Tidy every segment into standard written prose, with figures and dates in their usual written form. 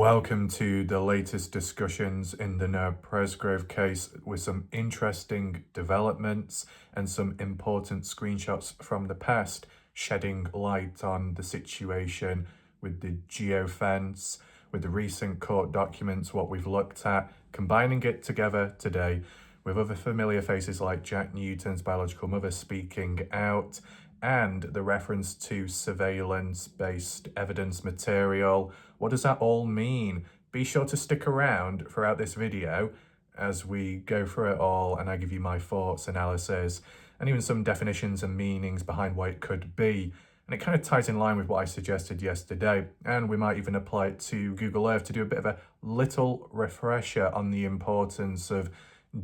Welcome to the latest discussions in the Presgrove case with some interesting developments and some important screenshots from the past, shedding light on the situation with the geofence, with the recent court documents, what we've looked at, combining it together today with other familiar faces like Jack Newton's biological mother speaking out, and the reference to surveillance-based evidence material. What does that all mean? Be sure to stick around throughout this video as we go through it all and I give you my thoughts, analysis, and even some definitions and meanings behind what it could be. And it kind of ties in line with what I suggested yesterday, and we might even apply it to Google Earth to do a bit of a little refresher on the importance of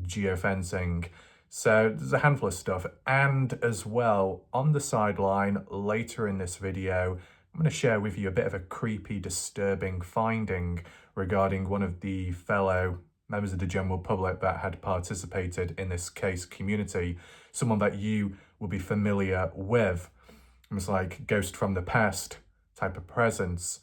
geofencing. So there's a handful of stuff, and as well on the sideline later in this video I'm going to share with you a bit of a creepy, disturbing finding regarding one of the fellow members of the general public that had participated in this case community, someone that you will be familiar with. It was like ghost from the past type of presence,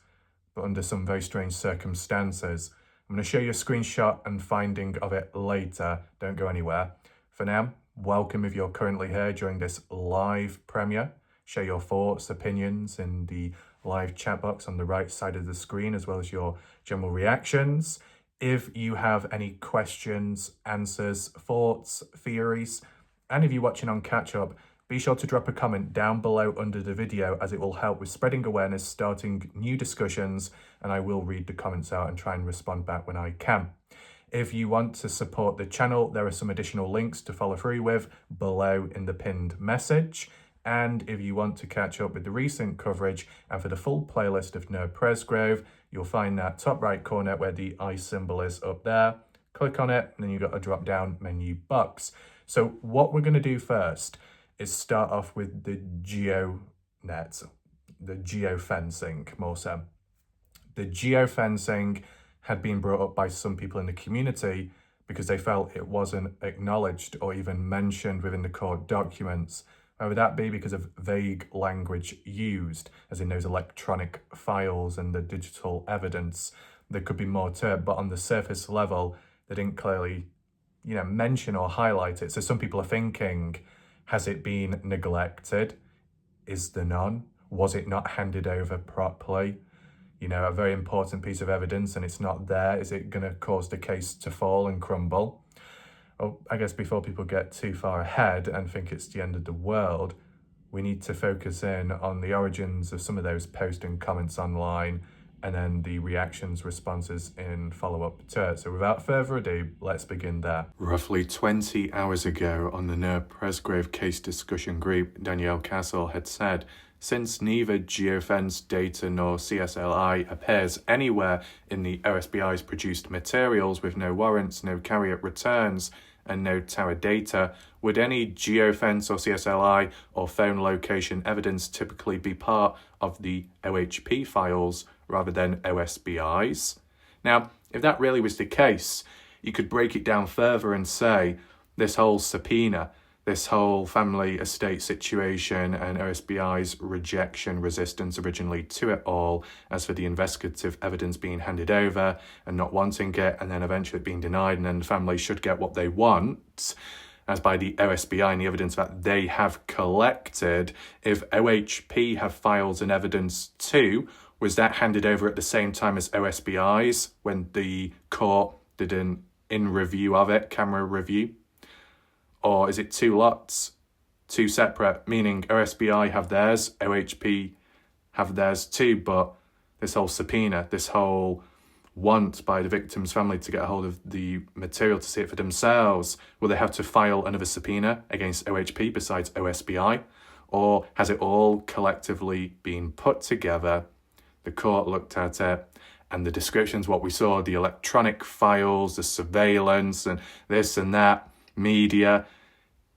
but under some very strange circumstances. I'm going to show you a screenshot and finding of it later. Don't go anywhere. For now, welcome if you're currently here during this live premiere. Share your thoughts, opinions in the live chat box on the right side of the screen, as well as your general reactions. If you have any questions, answers, thoughts, theories, and if you're watching on catch up, be sure to drop a comment down below under the video, as it will help with spreading awareness, starting new discussions, and I will read the comments out and try and respond back when I can. If you want to support the channel, there are some additional links to follow through with below in the pinned message. And if you want to catch up with the recent coverage and for the full playlist of Presgrove, you'll find that top right corner where the I symbol is up there. Click on it, and then you've got a drop down menu box. So what we're going to do first is start off with the geofencing, more so. The geofencing had been brought up by some people in the community because they felt it wasn't acknowledged or even mentioned within the court documents. Whether that be because of vague language used, as in those electronic files and the digital evidence, there could be more to it, but on the surface level, they didn't clearly, mention or highlight it. So some people are thinking, has it been neglected? Is there none? Was it not handed over properly? A very important piece of evidence and it's not there. Is it going to cause the case to fall and crumble? Well, I guess before people get too far ahead and think it's the end of the world, we need to focus in on the origins of some of those posts and comments online, and then the reactions, responses in follow-up to it. So without further ado, let's begin there. Roughly 20 hours ago on the Presgrove case discussion group, Danielle Castle had said, since neither geofence data nor CSLI appears anywhere in the OSBI's produced materials with no warrants, no carrier returns, and no tower data, would any geofence or CSLI or phone location evidence typically be part of the OHP files rather than OSBI's? Now, if that really was the case, you could break it down further and say this whole subpoena, this whole family estate situation and OSBI's rejection, resistance originally to it all, as for the investigative evidence being handed over and not wanting it, and then eventually being denied, and then the family should get what they want, as by the OSBI and the evidence that they have collected. If OHP have files and evidence too, was that handed over at the same time as OSBI's when the court did an in-review of it, camera review? Or is it two lots, two separate, meaning OSBI have theirs, OHP have theirs too, but this whole subpoena, this whole want by the victim's family to get a hold of the material to see it for themselves, will they have to file another subpoena against OHP besides OSBI? Or has it all collectively been put together? The court looked at it, and the descriptions, what we saw, the electronic files, the surveillance and this and that, media,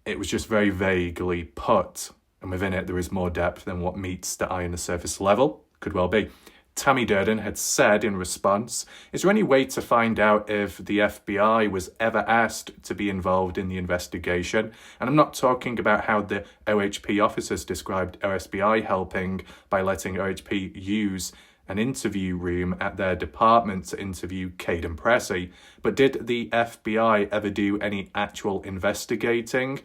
it was just very vaguely put, and within it there is more depth than what meets the eye on the surface level. Could well be. Tammy Durden had said in response, is there any way to find out if the FBI was ever asked to be involved in the investigation? And I'm not talking about how the OHP officers described OSBI helping by letting OHP use an interview room at their department to interview Caden Pressey. But did the FBI ever do any actual investigating?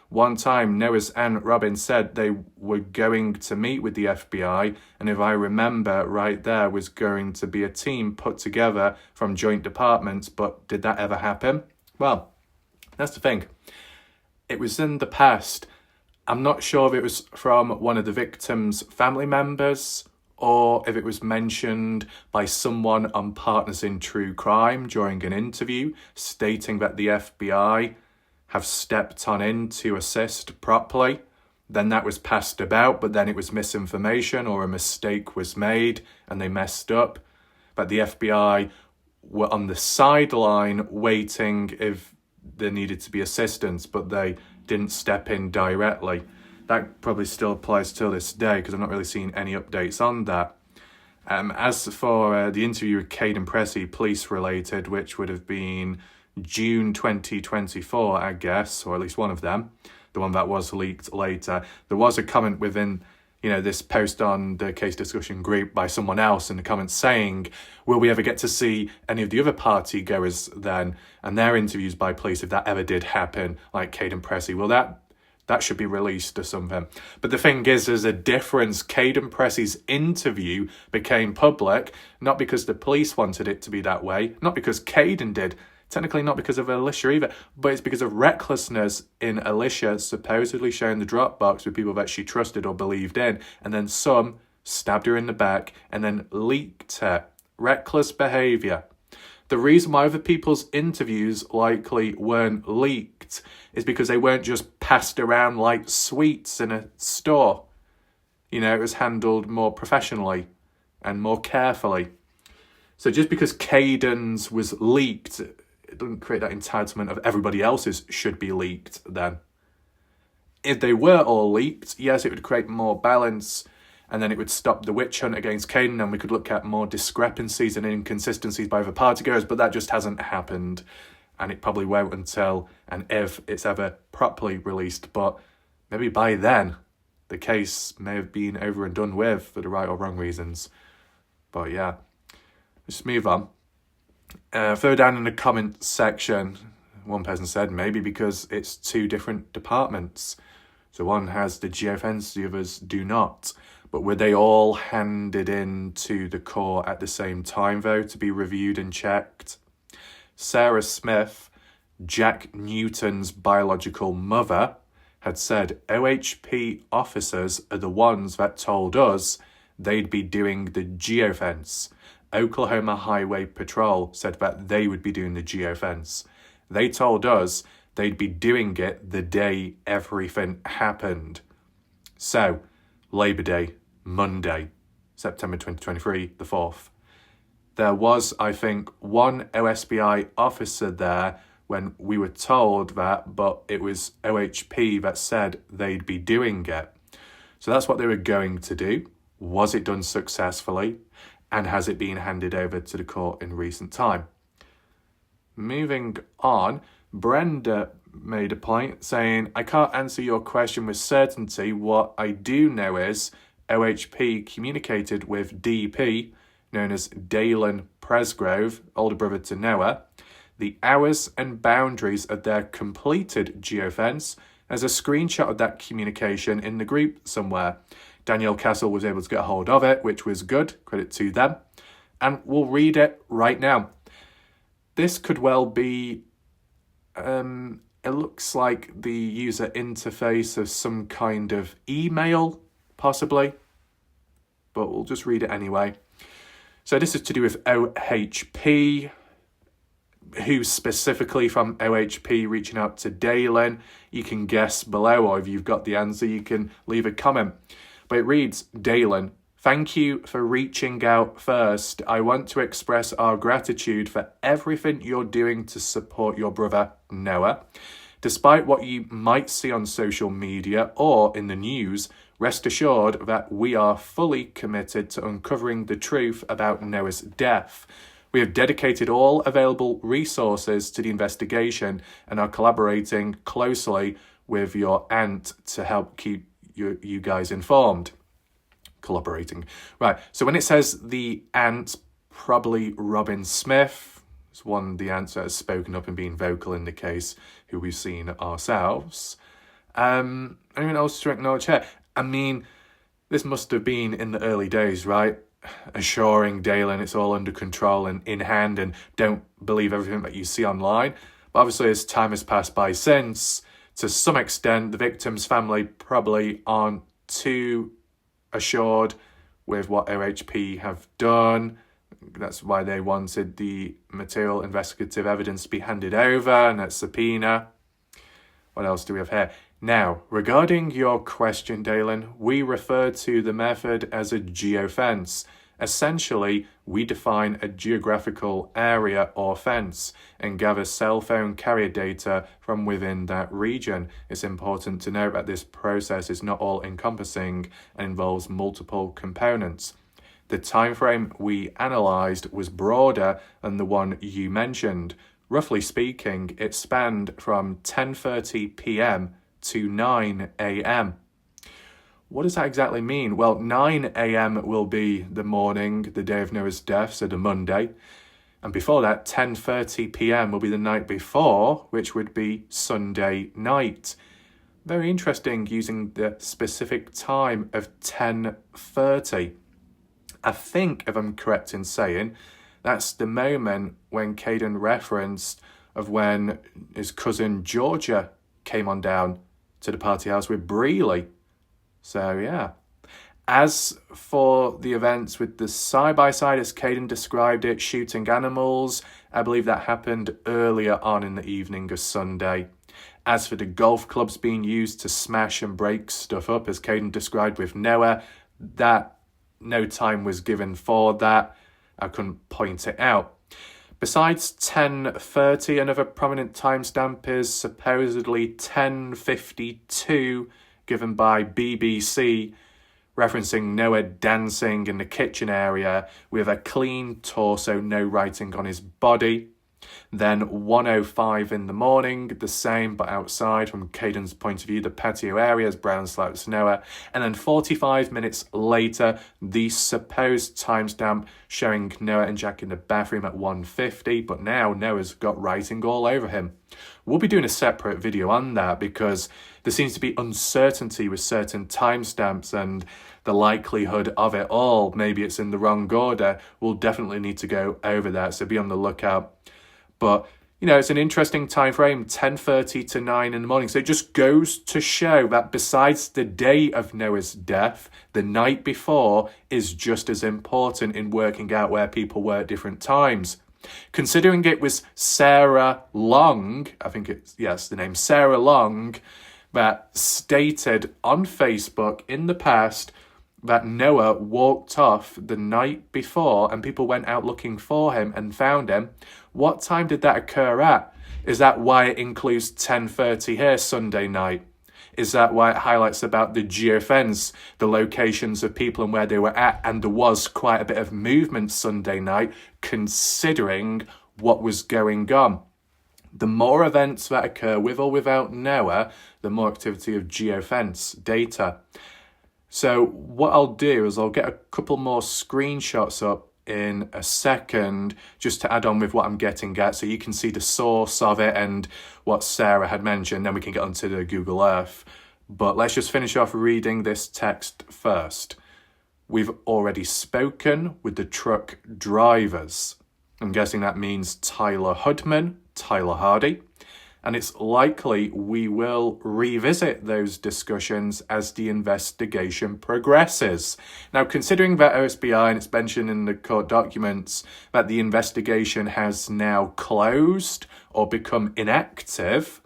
One time, Noah's Aunt Robin said they were going to meet with the FBI, and if I remember right, there was going to be a team put together from joint departments, but did that ever happen? Well, that's the thing. It was in the past. I'm not sure if it was from one of the victims' family members or if it was mentioned by someone on Partners in True Crime during an interview, stating that the FBI have stepped on in to assist properly. Then that was passed about, but then it was misinformation or a mistake was made and they messed up. But the FBI were on the sideline waiting if there needed to be assistance, but they didn't step in directly. That probably still applies till this day because I'm not really seeing any updates on that. As for the interview with Caden Pressey, police related, which would have been June 2024, I guess, or at least one of them, the one that was leaked later. There was a comment within, this post on the case discussion group by someone else in the comments saying, will we ever get to see any of the other party goers then and their interviews by police if that ever did happen, like Caden Pressey? Well, that should be released or something. But the thing is, there's a difference. Caden Pressey's interview became public, not because the police wanted it to be that way, not because Caden did, technically not because of Alicia either, but it's because of recklessness in Alicia supposedly sharing the Dropbox with people that she trusted or believed in, and then some stabbed her in the back and then leaked her. Reckless behaviour. The reason why other people's interviews likely weren't leaked is because they weren't just passed around like sweets in a store. It was handled more professionally and more carefully. So just because Caden's was leaked, it doesn't create that entitlement of everybody else's should be leaked then. If they were all leaked, yes, it would create more balance, and then it would stop the witch hunt against Caden, and we could look at more discrepancies and inconsistencies by other partygoers, but that just hasn't happened, and it probably won't until and if it's ever properly released. But maybe by then, the case may have been over and done with for the right or wrong reasons. But yeah, let's move on. Further down in the comment section, one person said maybe because it's two different departments. So one has the geofence, the others do not. But were they all handed in to the court at the same time, though, to be reviewed and checked? Sarah Smith, Jack Newton's biological mother, had said OHP officers are the ones that told us they'd be doing the geofence. Oklahoma Highway Patrol said that they would be doing the geofence. They told us they'd be doing it the day everything happened. So, Labor Day, Monday, September 2023, the 4th. There was, I think, one OSBI officer there when we were told that, but it was OHP that said they'd be doing it. So that's what they were going to do. Was it done successfully? And has it been handed over to the court in recent time? Moving on, Brenda made a point saying, I can't answer your question with certainty. What I do know is OHP communicated with DP, known as Dalen Presgrove, older brother to Noah, the hours and boundaries of their completed geofence. There's a screenshot of that communication in the group somewhere. Danielle Castle was able to get a hold of it, which was good. Credit to them. And we'll read it right now. This could well be, it looks like the user interface of some kind of email, possibly. But we'll just read it anyway. So this is to do with OHP. Who's specifically from OHP reaching out to Dalen? You can guess below, or if you've got the answer, you can leave a comment. But it reads, Dalen, thank you for reaching out first. I want to express our gratitude for everything you're doing to support your brother, Noah. Despite what you might see on social media or in the news, rest assured that we are fully committed to uncovering the truth about Noah's death. We have dedicated all available resources to the investigation and are collaborating closely with your aunt to help keep you guys informed. collaborating. Right, so when it says the aunt, probably Robin Smith, it's one of the aunts that has spoken up and been vocal in the case, who we've seen ourselves. Anyone else to acknowledge here? I mean, this must have been in the early days, right? Assuring Dalen it's all under control and in hand, and don't believe everything that you see online. But obviously, as time has passed by since, to some extent, the victim's family probably aren't too assured with what OHP have done. That's why they wanted the material investigative evidence to be handed over and that subpoena. What else do we have here? Now, regarding your question, Dalen, we refer to the method as a geofence. Essentially, we define a geographical area or fence and gather cell phone carrier data from within that region. It's important to note that this process is not all-encompassing and involves multiple components. The time frame we analysed was broader than the one you mentioned. Roughly speaking, it spanned from 10:30 p.m. to 9 a.m. What does that exactly mean? Well, 9 a.m. will be the morning, the day of Noah's death, so the Monday. And before that, 10:30 p.m. will be the night before, which would be Sunday night. Very interesting using the specific time of 10:30. I think, if I'm correct in saying, that's the moment when Caden referenced of when his cousin Georgia came on down to the party house with Breely. So, yeah. As for the events with the side-by-side, as Caden described it, shooting animals, I believe that happened earlier on in the evening of Sunday. As for the golf clubs being used to smash and break stuff up, as Caden described with Noah, that no time was given for that. I couldn't point it out. Besides 10:30, another prominent timestamp is supposedly 10:52, given by BBC, referencing Noah dancing in the kitchen area with a clean torso, no writing on his body. Then 1:05 in the morning, the same but outside from Caden's point of view, the patio area as brown slaps Noah. And then 45 minutes later, the supposed timestamp showing Noah and Jack in the bathroom at 1:50, but now Noah's got writing all over him. We'll be doing a separate video on that because there seems to be uncertainty with certain timestamps and the likelihood of it all. Maybe it's in the wrong order. We'll definitely need to go over that, so be on the lookout. But, you know, it's an interesting time frame, 10:30 to 9 in the morning. So it just goes to show that besides the day of Noah's death, the night before is just as important in working out where people were at different times. Considering it was Sarah Long, I think it's, yes, the name Sarah Long, that stated on Facebook in the past that Noah walked off the night before and people went out looking for him and found him. What time did that occur at? Is that why it includes 10:30 here Sunday night? Is that why it highlights about the geofence, the locations of people and where they were at? And there was quite a bit of movement Sunday night considering what was going on. The more events that occur with or without Noah, the more activity of geofence data. So what I'll do is I'll get a couple more screenshots up in a second just to add on with what I'm getting at so you can see the source of it and what Sarah had mentioned, then we can get onto the Google Earth. But let's just finish off reading this text first. We've already spoken with the truck drivers. I'm guessing that means Tyler Hudman, Tyler Hardy. And it's likely we will revisit those discussions as the investigation progresses. Now, considering that OSBI, and it's mentioned in the court documents, that the investigation has now closed or become inactive,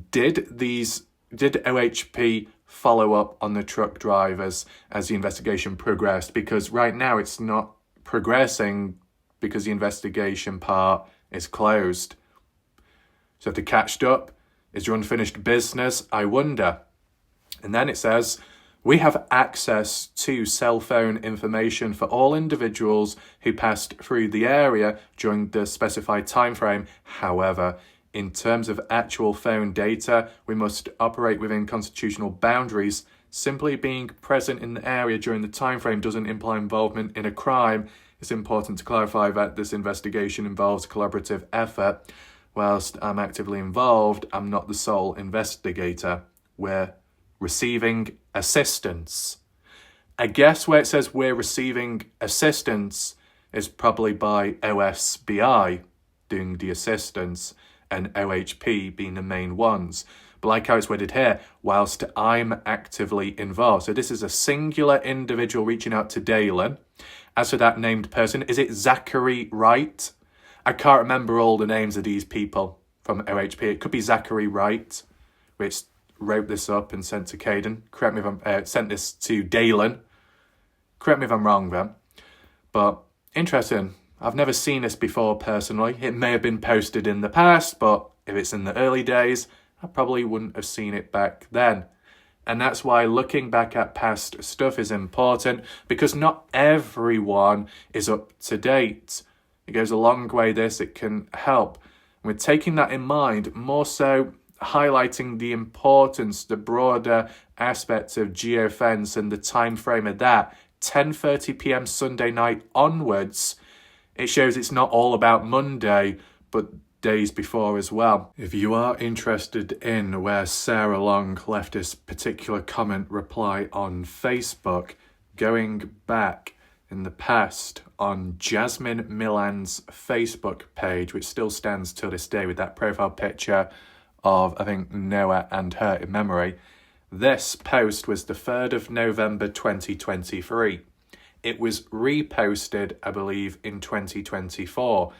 did OHP follow up on the truck drivers as the investigation progressed? Because right now it's not progressing because the investigation part is closed. So if they catched up, is there unfinished business? I wonder. And then it says, we have access to cell phone information for all individuals who passed through the area during the specified time frame. However, in terms of actual phone data, we must operate within constitutional boundaries Simply being present in the area during the time frame doesn't imply involvement in a crime. It's important to clarify that this investigation involves collaborative effort. Whilst I'm actively involved, I'm not the sole investigator. We're receiving assistance. I guess where it says we're receiving assistance is probably by OSBI doing the assistance and OHP being the main ones. But like how it's worded here, whilst I'm actively involved. So this is a singular individual reaching out to Dalen. As for that named person, is it Zachary Wright? I can't remember all the names of these people from OHP. It could be Zachary Wright, which wrote this up and sent to Caden. Correct me if I'm sent this to Dalen. Correct me if I'm wrong then. But interesting. I've never seen this before personally. It may have been posted in the past, but if it's in the early days, I probably wouldn't have seen it back then. And that's why looking back at past stuff is important, because not everyone is up to date. It goes a long way, it can help. And we're taking that in mind, more so highlighting the importance, the broader aspects of geofence and the time frame of that. 10:30 p.m. Sunday night onwards, it shows it's not all about Monday, but days before as well. If you are interested in where Sarah Long left this particular comment reply on Facebook, going back in the past on Jasmine Millan's Facebook page, which still stands to this day with that profile picture of, I think, Noah and her in memory. This post was the 3rd of November 2023. It was reposted, I believe, in 2024,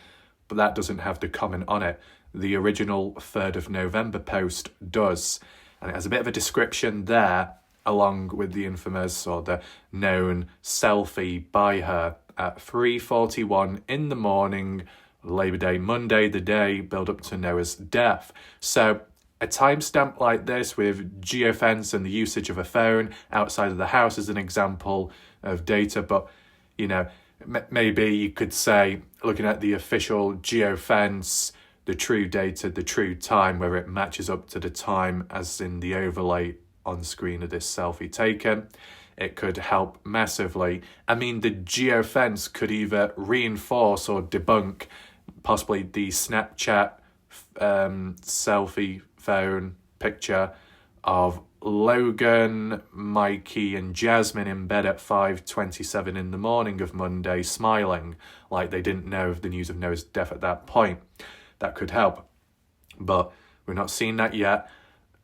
but that doesn't have the comment on it. The original 3rd of November post does, and it has a bit of a description there, along with the infamous or the known selfie by her at 3:41 in the morning, Labor Day Monday, the day build up to Noah's death. So a timestamp like this with geofence and the usage of a phone outside of the house is an example of data, but you know, maybe you could say, looking at the official geofence, the true data, the true time, where it matches up to the time as in the overlay on screen of this selfie taken, it could help massively. I mean, the geofence could either reinforce or debunk possibly the Snapchat selfie phone picture of Logan, Mikey and Jasmine in bed at 5:27 in the morning of Monday, smiling like they didn't know of the news of Noah's death at that point. That could help, but we're not seeing that yet.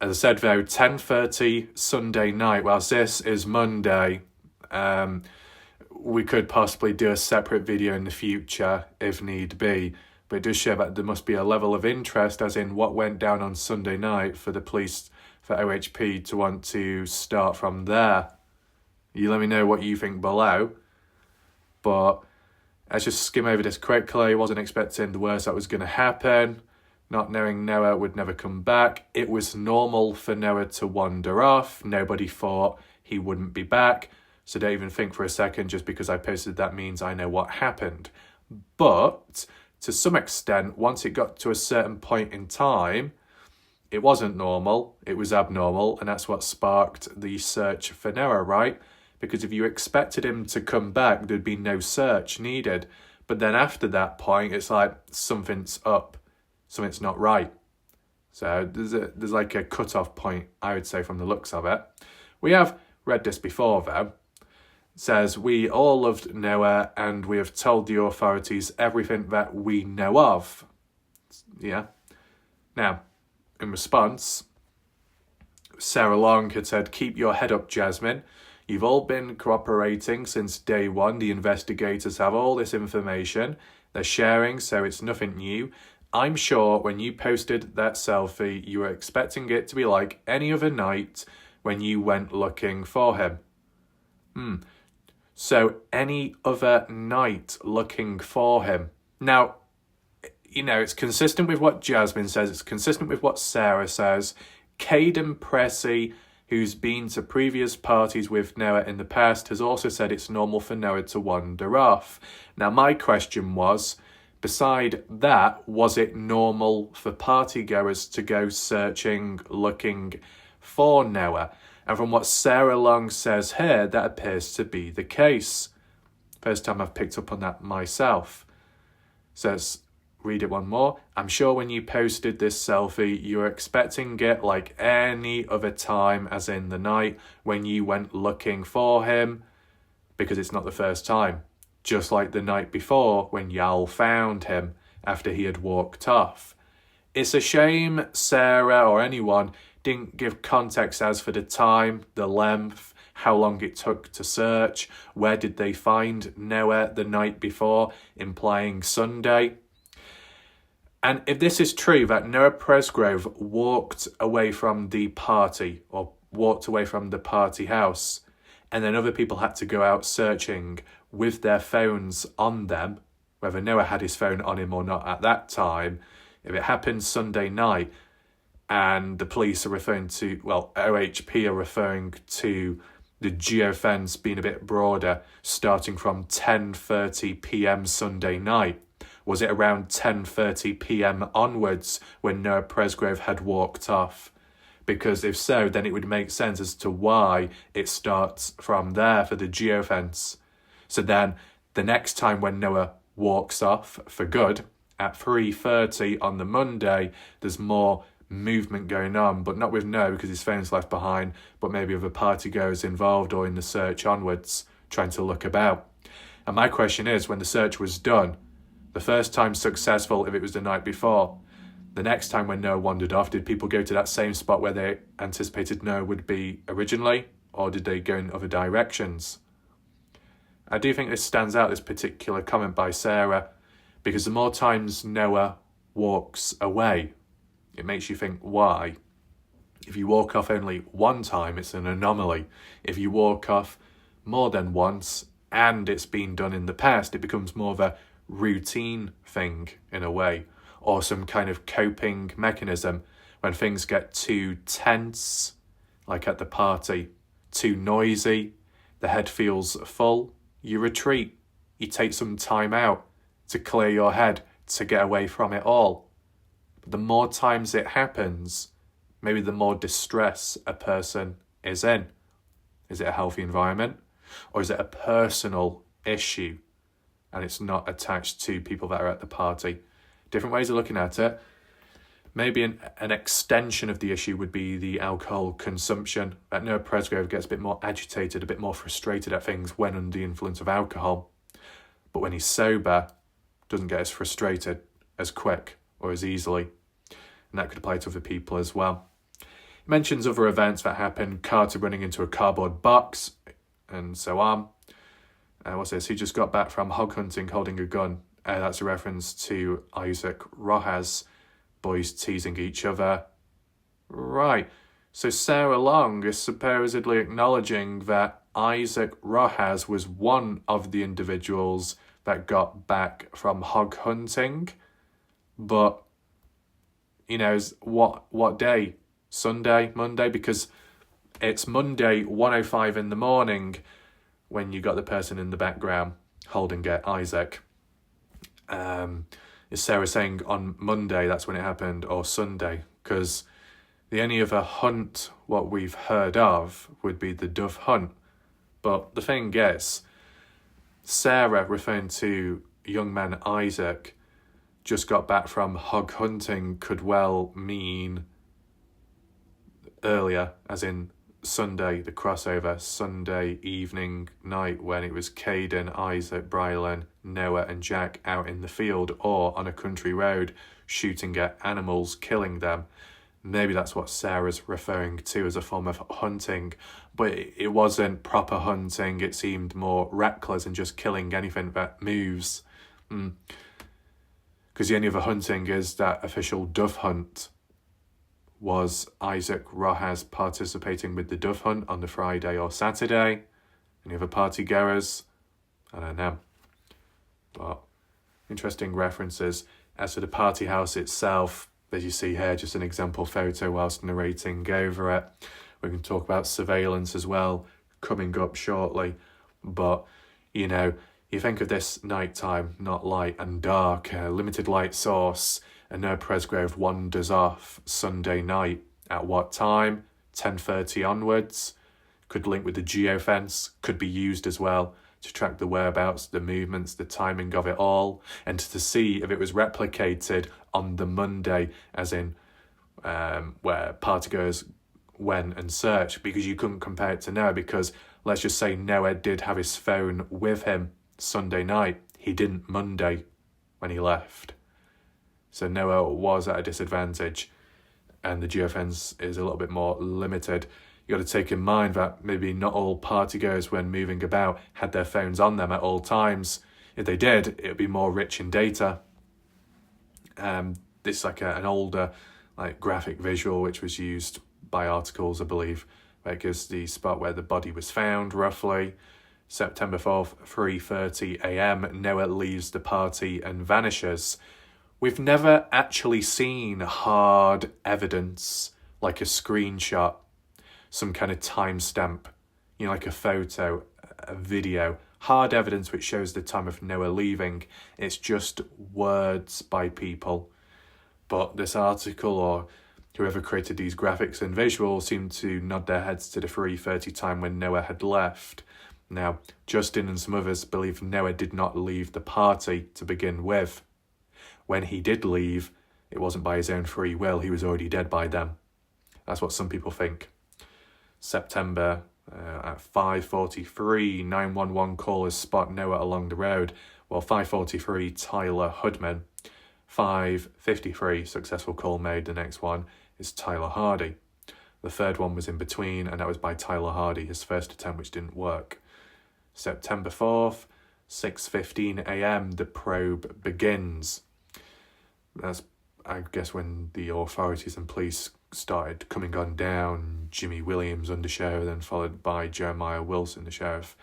As I said though, 10:30 Sunday night, whilst this is Monday, we could possibly do a separate video in the future if need be. But it does show that there must be a level of interest, as in what went down on Sunday night, for the police, for OHP to want to start from there. You let me know what you think below. But let's just skim over this quickly. Wasn't expecting the worst that was going to happen. Not knowing Noah would never come back. It was normal for Noah to wander off. Nobody thought he wouldn't be back. So don't even think for a second, just because I posted that means I know what happened. But to some extent, once it got to a certain point in time, it wasn't normal, it was abnormal, and that's what sparked the search for Noah, right? Because if you expected him to come back, there'd be no search needed. But then after that point, it's like something's up, something's not right. So there's like a cut-off point, I would say, from the looks of it. We have read this before, though. It says, we all loved Noah and we have told the authorities everything that we know of. Yeah. Now, in response, Sarah Long had said, keep your head up, Jasmine. You've all been cooperating since day one. The investigators have all this information. They're sharing, so it's nothing new. I'm sure when you posted that selfie, you were expecting it to be like any other night when you went looking for him. So any other night looking for him. Now, you know, it's consistent with what Jasmine says. It's consistent with what Sarah says. Caden Pressey, who's been to previous parties with Noah in the past, has also said it's normal for Noah to wander off. Now, my question was, beside that, was it normal for partygoers to go searching, looking for Noah? And from what Sarah Long says here, that appears to be the case. First time I've picked up on that myself. Says, read it one more. I'm sure when you posted this selfie, you were expecting it like any other time, as in the night when you went looking for him, because it's not the first time. Just like the night before when Yal found him after he had walked off. It's a shame Sarah or anyone didn't give context as for the time, the length, how long it took to search, where did they find Noah the night before, implying Sunday. And if this is true, that Noah Presgrove walked away from the party, or walked away from the party house, and then other people had to go out searching with their phones on them, whether Noah had his phone on him or not at that time, if it happened Sunday night, and the police are referring to, well, OHP are referring to the geofence being a bit broader, starting from 10:30 p.m. Sunday night. Was it around 10:30 p.m. onwards when Noah Presgrove had walked off? Because if so, then it would make sense as to why it starts from there for the geofence. So then the next time when Noah walks off for good at 3:30 on the Monday, there's more movement going on, but not with Noah because his phone's left behind, but maybe other partygoers involved or in the search onwards trying to look about. And my question is, when the search was done, the first time successful if it was the night before, the next time when Noah wandered off, did people go to that same spot where they anticipated Noah would be originally, or did they go in other directions? I do think this stands out, this particular comment by Sarah, because the more times Noah walks away, it makes you think, why? If you walk off only one time, it's an anomaly. If you walk off more than once, and it's been done in the past, it becomes more of a routine thing in a way, or some kind of coping mechanism. When things get too tense, like at the party, too noisy, the head feels full, you retreat. You take some time out to clear your head, to get away from it all. But the more times it happens, maybe the more distress a person is in. Is it a healthy environment? Or is it a personal issue and it's not attached to people that are at the party? Different ways of looking at it. Maybe an extension of the issue would be the alcohol consumption. That Noah Presgrove gets a bit more agitated, a bit more frustrated at things when under the influence of alcohol. But when he's sober, doesn't get as frustrated as quick or as easily. And that could apply to other people as well. He mentions other events that happen, Carter running into a cardboard box, and so on. What's this? He just got back from hog hunting holding a gun. That's a reference to Isaac Rojas, boys teasing each other. Right, so Sarah Long is supposedly acknowledging that Isaac Rojas was one of the individuals that got back from hog hunting. But, you know, what day? Sunday, Monday? Because it's Monday, 1:05 in the morning, when you got the person in the background holding it, Isaac. Is Sarah saying on Monday that's when it happened, or Sunday? Because the only other hunt what we've heard of would be the dove hunt. But the thing is, Sarah, referring to young man Isaac, just got back from hog hunting, could well mean earlier, as in Sunday, the crossover, Sunday evening, night, when it was Caden, Isaac, Brylan, Noah and Jack out in the field or on a country road shooting at animals, killing them. Maybe that's what Sarah's referring to as a form of hunting, but it wasn't proper hunting. It seemed more reckless and just killing anything that moves. Because the only other hunting is that official dove hunt. Was Isaac Rojas participating with the dove hunt on the Friday or Saturday? Any other party goers? I don't know. But interesting references. As for the party house itself, as you see here, just an example photo whilst narrating over it. We can talk about surveillance as well, coming up shortly. But, you know, you think of this nighttime, not light and dark, limited light source, and Noah Presgrove wanders off Sunday night. At what time? 10:30 onwards. could link with the geofence, could be used as well to track the whereabouts, the movements, the timing of it all, and to see if it was replicated on the Monday, as in where partygoers went and searched, because you couldn't compare it to Noah, because let's just say Noah did have his phone with him Sunday night. He didn't Monday when he left. So Noah was at a disadvantage, and the geofence is a little bit more limited. You got to take in mind that maybe not all partygoers, when moving about, had their phones on them at all times. If they did, it would be more rich in data. This is like an older graphic visual which was used by articles, I believe, where it gives the spot where the body was found, roughly. September 4th, 3:30 a.m, Noah leaves the party and vanishes. We've never actually seen hard evidence, like a screenshot, some kind of timestamp, like a photo, a video, hard evidence which shows the time of Noah leaving. It's just words by people. But this article, or whoever created these graphics and visuals, seemed to nod their heads to the 3:30 time when Noah had left. Now, Justin and some others believe Noah did not leave the party to begin with. When he did leave, it wasn't by his own free will. He was already dead by then. That's what some people think. September at 5:43, 911 callers spot Noah along the road. Well, 5:43, Tyler Hudman. 5:53, successful call made. The next one is Tyler Hardy. The third one was in between, and that was by Tyler Hardy, his first attempt, which didn't work. September 4th, 6:15 a.m, the probe begins. That's, I guess, when the authorities and police started coming on down. Jimmy Williams, undersheriff, then followed by Jeremiah Wilson, the sheriff.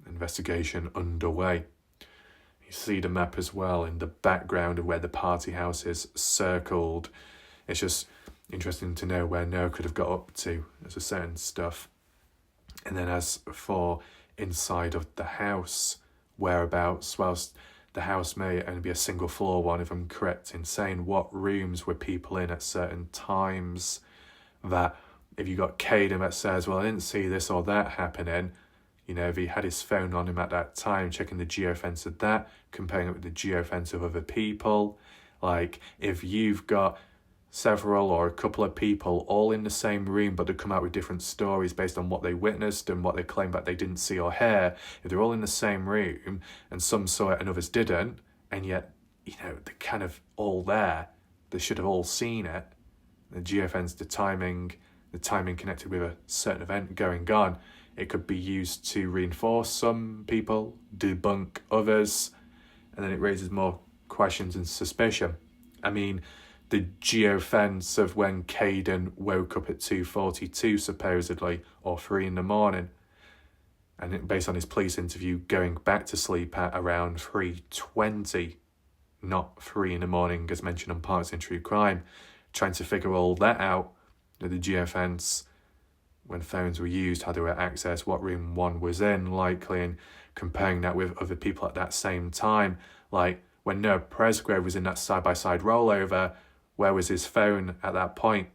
Investigation underway. You see the map as well in the background of where the party house is circled. It's just interesting to know where Noah could have got up to. There's a certain stuff. And then as for inside of the house, whereabouts, whilst the house may only be a single floor one, if I'm correct in saying, what rooms were people in at certain times, that if you got Caden that says, well, I didn't see this or that happening, if he had his phone on him at that time, checking the geofence of that, comparing it with the geofence of other people, if you've got several or a couple of people all in the same room, but they come out with different stories based on what they witnessed and what they claim that they didn't see or hear, if they're all in the same room and some saw it and others didn't, and yet, they're kind of all there, they should have all seen it, the geofence, the timing connected with a certain event going on, it could be used to reinforce some people, debunk others, and then it raises more questions and suspicion. I mean, the geofence of when Caden woke up at 2:42 supposedly, or 3 a.m, and based on his police interview, going back to sleep at around 3:20, not 3 a.m, as mentioned on Parks in True Crime, trying to figure all that out, the geofence, when phones were used, how they were accessed, what room one was in, likely, and comparing that with other people at that same time. When Noah Presgrove was in that side-by-side rollover, where was his phone at that point?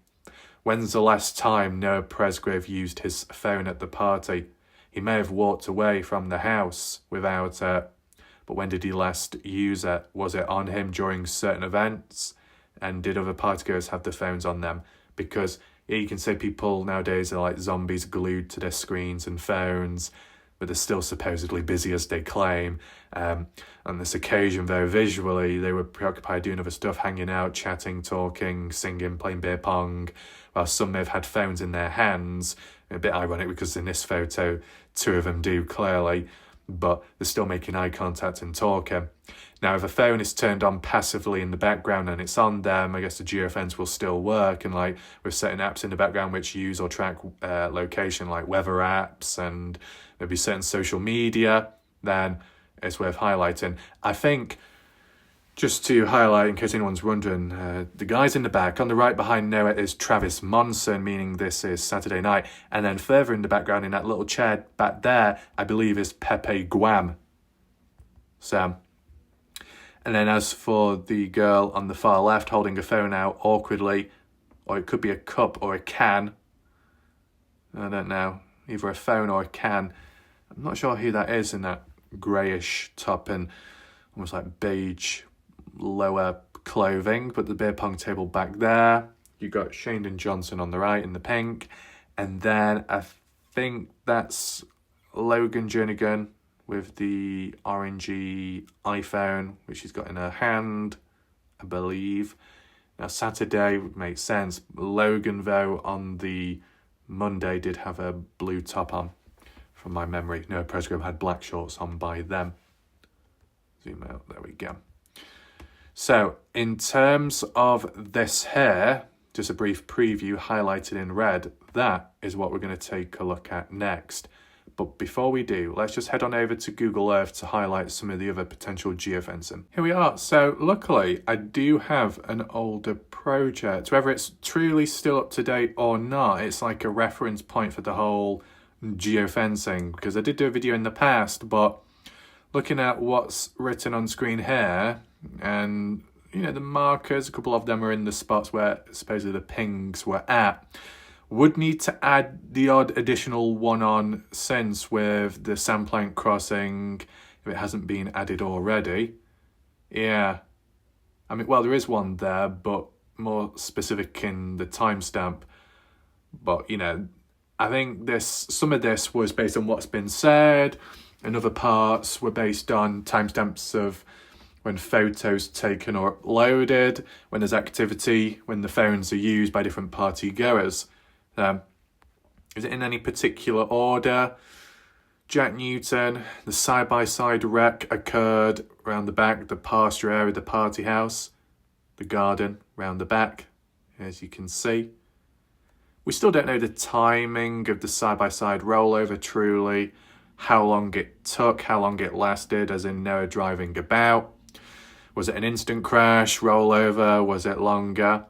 When's the last time Noah Presgrove used his phone at the party? He may have walked away from the house without it, but when did he last use it? Was it on him during certain events? And did other partygoers have the phones on them? Because you can say people nowadays are like zombies glued to their screens and phones, but they're still supposedly busy as they claim. On this occasion, though, visually, they were preoccupied doing other stuff, hanging out, chatting, talking, singing, playing beer pong, while some may have had phones in their hands. A bit ironic because in this photo, 2 of them do clearly, but they're still making eye contact and talking. Now, if a phone is turned on passively in the background and it's on them, I guess the geofence will still work. And with certain apps in the background which use or track location, like weather apps and maybe certain social media, then it's worth highlighting. I think, just to highlight, in case anyone's wondering, the guys in the back, on the right behind Noah is Travis Monson, meaning this is Saturday night. And then further in the background, in that little chair back there, I believe is Pepe Guam. So, and then as for the girl on the far left holding a phone out awkwardly, or it could be a cup or a can, I don't know. either a phone or a can. I'm not sure who that is in that greyish top and almost like beige lower clothing, but the beer pong table back there. You got Shane Johnson on the right in the pink, and then I think that's Logan Jernigan with the orangey iPhone, which she's got in her hand, I believe. Now Saturday would make sense. Logan, though, on the Monday did have a blue top on, from my memory. No, Presgrove had black shorts on by them. Zoom out, there we go. So, in terms of this here, just a brief preview highlighted in red, that is what we're going to take a look at next. But before we do, let's just head on over to Google Earth to highlight some of the other potential geofencing. Here we are. So luckily, I do have an older project. Whether it's truly still up to date or not, it's like a reference point for the whole geofencing, because I did do a video in the past, but looking at what's written on screen here, and you know, the markers, a couple of them are in the spots where supposedly the pings were at. Would need to add the odd additional one on since with the Sandplank crossing, if it hasn't been added already. Yeah. I mean, well, there is one there, but more specific in the timestamp. But, you know, I think some of this was based on what's been said, and other parts were based on timestamps of when photos taken or uploaded, when there's activity, when the phones are used by different party goers. Is it in any particular order? Jack Newton, the side-by-side wreck occurred around the back, the pasture area, the party house, the garden round the back, as you can see. We still don't know the timing of the side-by-side rollover truly, how long it took, how long it lasted, as in Noah driving about. Was it an instant crash, rollover, was it longer?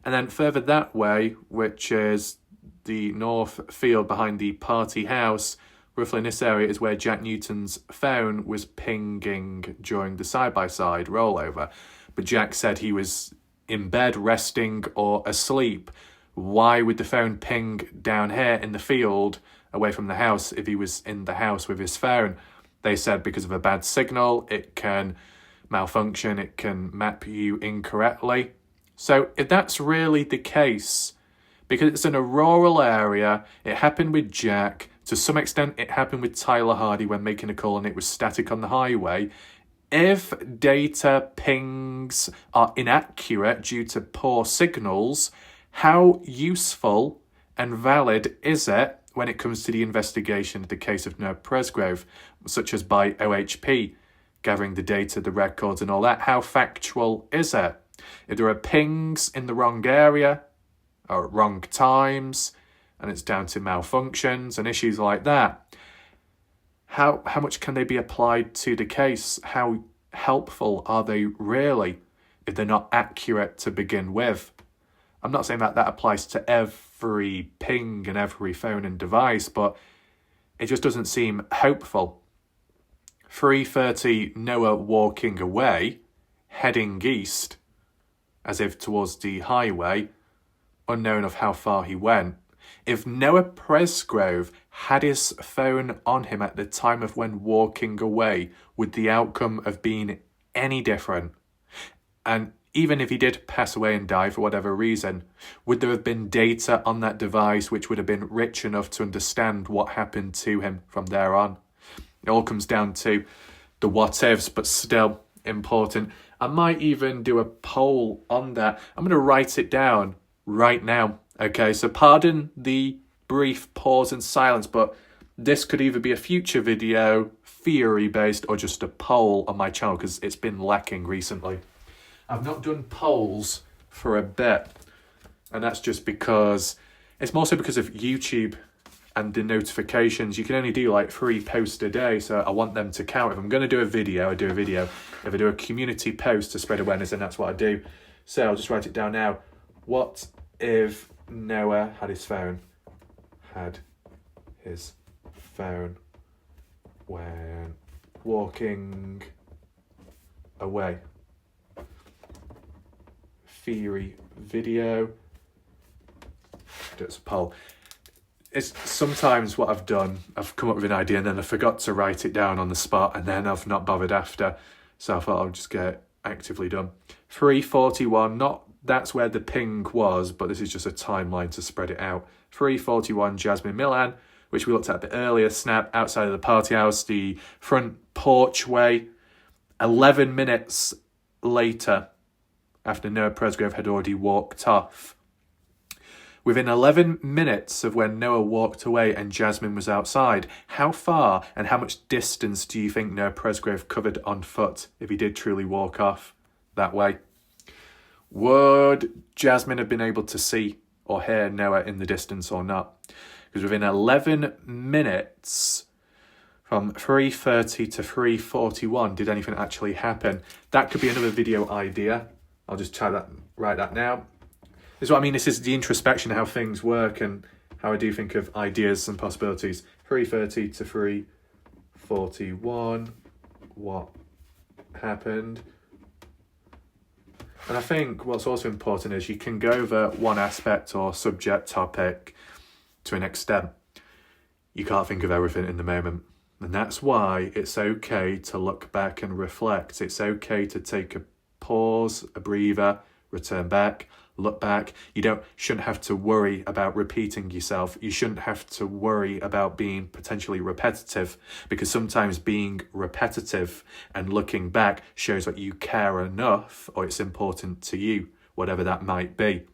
And then further that way, which is the north field behind the party house, roughly in this area is where Jack Newton's phone was pinging during the side-by-side rollover. But Jack said he was in bed, resting or asleep. Why would the phone ping down here in the field away from the house if he was in the house with his phone? They said because of a bad signal, it can malfunction, it can map you incorrectly. So if that's really the case, because it's in a rural area, it happened with Jack, to some extent it happened with Tyler Hardy when making a call and it was static on the highway. If data pings are inaccurate due to poor signals, how useful and valid is it when it comes to the investigation of the case of Noah Presgrove, such as by OHP, gathering the data, the records and all that? How factual is it? If there are pings in the wrong area or at wrong times, and it's down to malfunctions and issues like that, how much can they be applied to the case? How helpful are they really if they're not accurate to begin with? I'm not saying that applies to every ping and every phone and device, but it just doesn't seem hopeful. 3:30, Noah walking away, heading east, as if towards the highway, unknown of how far he went. If Noah Presgrove had his phone on him at the time of when walking away, would the outcome have been any different? And even if he did pass away and die for whatever reason, would there have been data on that device which would have been rich enough to understand what happened to him from there on? It all comes down to the what ifs, but still important. I might even do a poll on that. I'm going to write it down right now. Okay, so pardon the brief pause and silence, but this could either be a future video, theory-based, or just a poll on my channel, because it's been lacking recently. I've not done polls for a bit, and that's just because, it's mostly because of YouTube and the notifications. You can only do like 3 posts a day, so I want them to count. If I'm going to do a video, I do a video. If I do a community post to spread awareness, then that's what I do. So I'll just write it down now. What if Noah had his phone when walking away? Theory video. That's a poll. it's sometimes what I've done, I've come up with an idea and then I forgot to write it down on the spot, and then I've not bothered after. So I thought I'll just get it actively done. 3:41, that's where the ping was, but this is just a timeline to spread it out. 3:41, Jasmine Milan, which we looked at a bit earlier, snap outside of the party house, the front porchway. 11 minutes later, after Noah Presgrove had already walked off. Within 11 minutes of when Noah walked away and Jasmine was outside, how far and how much distance do you think Noah Presgrove covered on foot if he did truly walk off that way? Would Jasmine have been able to see or hear Noah in the distance or not? Because within 11 minutes, from 3:30 to 3:41, did anything actually happen? That could be another video idea. I'll just write that now. This is what I mean. This is the introspection, how things work and how I do think of ideas and possibilities. 3:30 to 3:41. What happened? And I think what's also important is you can go over one aspect or subject topic to an extent. You can't think of everything in the moment. And that's why it's okay to look back and reflect. It's okay to take a pause, a breather, return back, look back. You shouldn't have to worry about repeating yourself. You shouldn't have to worry about being potentially repetitive, because sometimes being repetitive and looking back shows that you care enough or it's important to you, whatever that might be.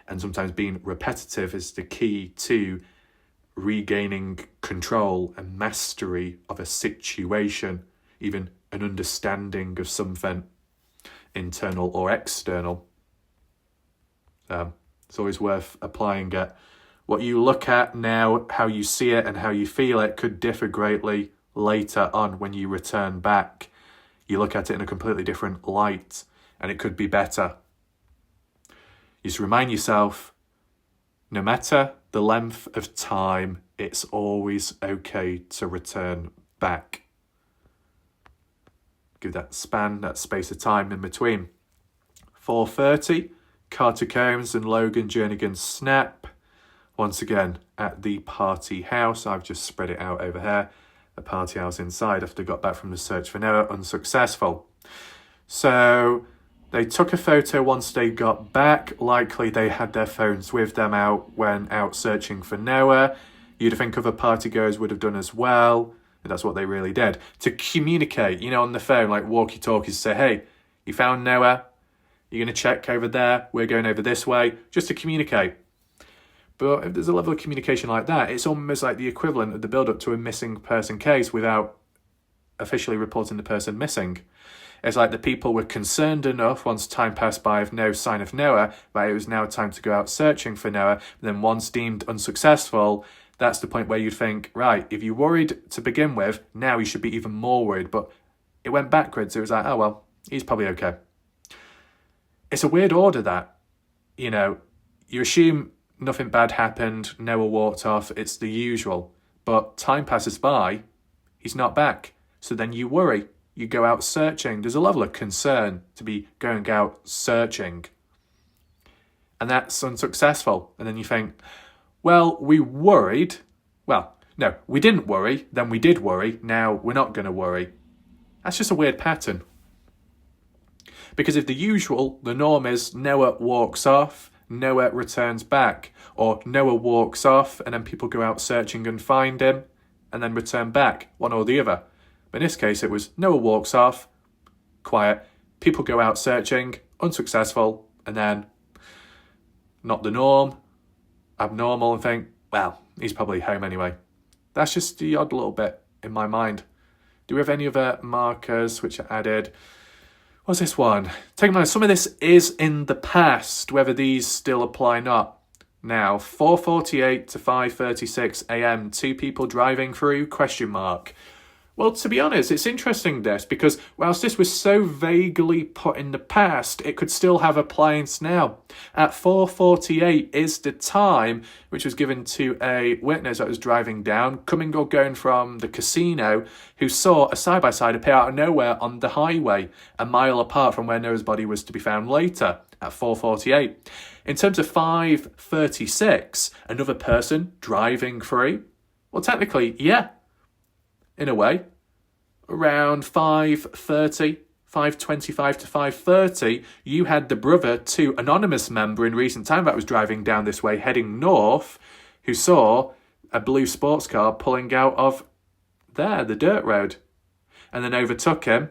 And sometimes being repetitive is the key to regaining control and mastery of a situation, even an understanding of something internal or external. It's always worth applying it. What you look at now, how you see it and how you feel it could differ greatly later on when you return back. You look at it in a completely different light and it could be better. You just remind yourself, no matter the length of time, it's always okay to return back. Give that span, that space of time in between. 4:30, Carter Combs and Logan Jernigan snap. Once again, at the party house. I've just spread it out over here. The party house inside after got back from the search for Noah, unsuccessful. So they took a photo once they got back. Likely they had their phones with them when out searching for Noah. You'd think other partygoers would have done as well. And that's what they really did. To communicate, on the phone, like walkie-talkies, say, hey, you found Noah? You're going to check over there? We're going over this way. Just to communicate. But if there's a level of communication like that, it's almost like the equivalent of the build-up to a missing person case without officially reporting the person missing. It's like the people were concerned enough once time passed by of no sign of Noah, that it was now time to go out searching for Noah. Then once deemed unsuccessful, that's the point where you'd think, right, if you worried to begin with, now you should be even more worried. But it went backwards. It was like, oh, well, he's probably okay. It's a weird order that, you assume nothing bad happened, Noah walked off, it's the usual. But time passes by, he's not back. So then you worry, you go out searching. There's a level of concern to be going out searching. And that's unsuccessful. And then you think, well, we worried. Well, no, we didn't worry, then we did worry, now we're not going to worry. That's just a weird pattern. Because if the norm is Noah walks off, Noah returns back, or Noah walks off and then people go out searching and find him and then return back, one or the other. But in this case, it was Noah walks off, quiet, people go out searching, unsuccessful, and then not the norm, abnormal, and think, well, he's probably home anyway. That's just the odd little bit in my mind. Do we have any other markers which are added? What's this one? Take in mind, some of this is in the past, whether these still apply or not. Now, 4:48 to 5:36 a.m, 2 people driving through, ? Well, to be honest, it's interesting this, because whilst this was so vaguely put in the past, it could still have appliance now. At 4:48 is the time which was given to a witness that was driving down, coming or going from the casino, who saw a side-by-side appear out of nowhere on the highway, a mile apart from where Noah's body was to be found later, at 4:48. In terms of 5:36, another person driving free? Well, technically, yeah. In a way, around 5:30, 5:25 to 5:30, you had the brother to anonymous member in recent time that was driving down this way, heading north, who saw a blue sports car pulling out of the dirt road, and then overtook him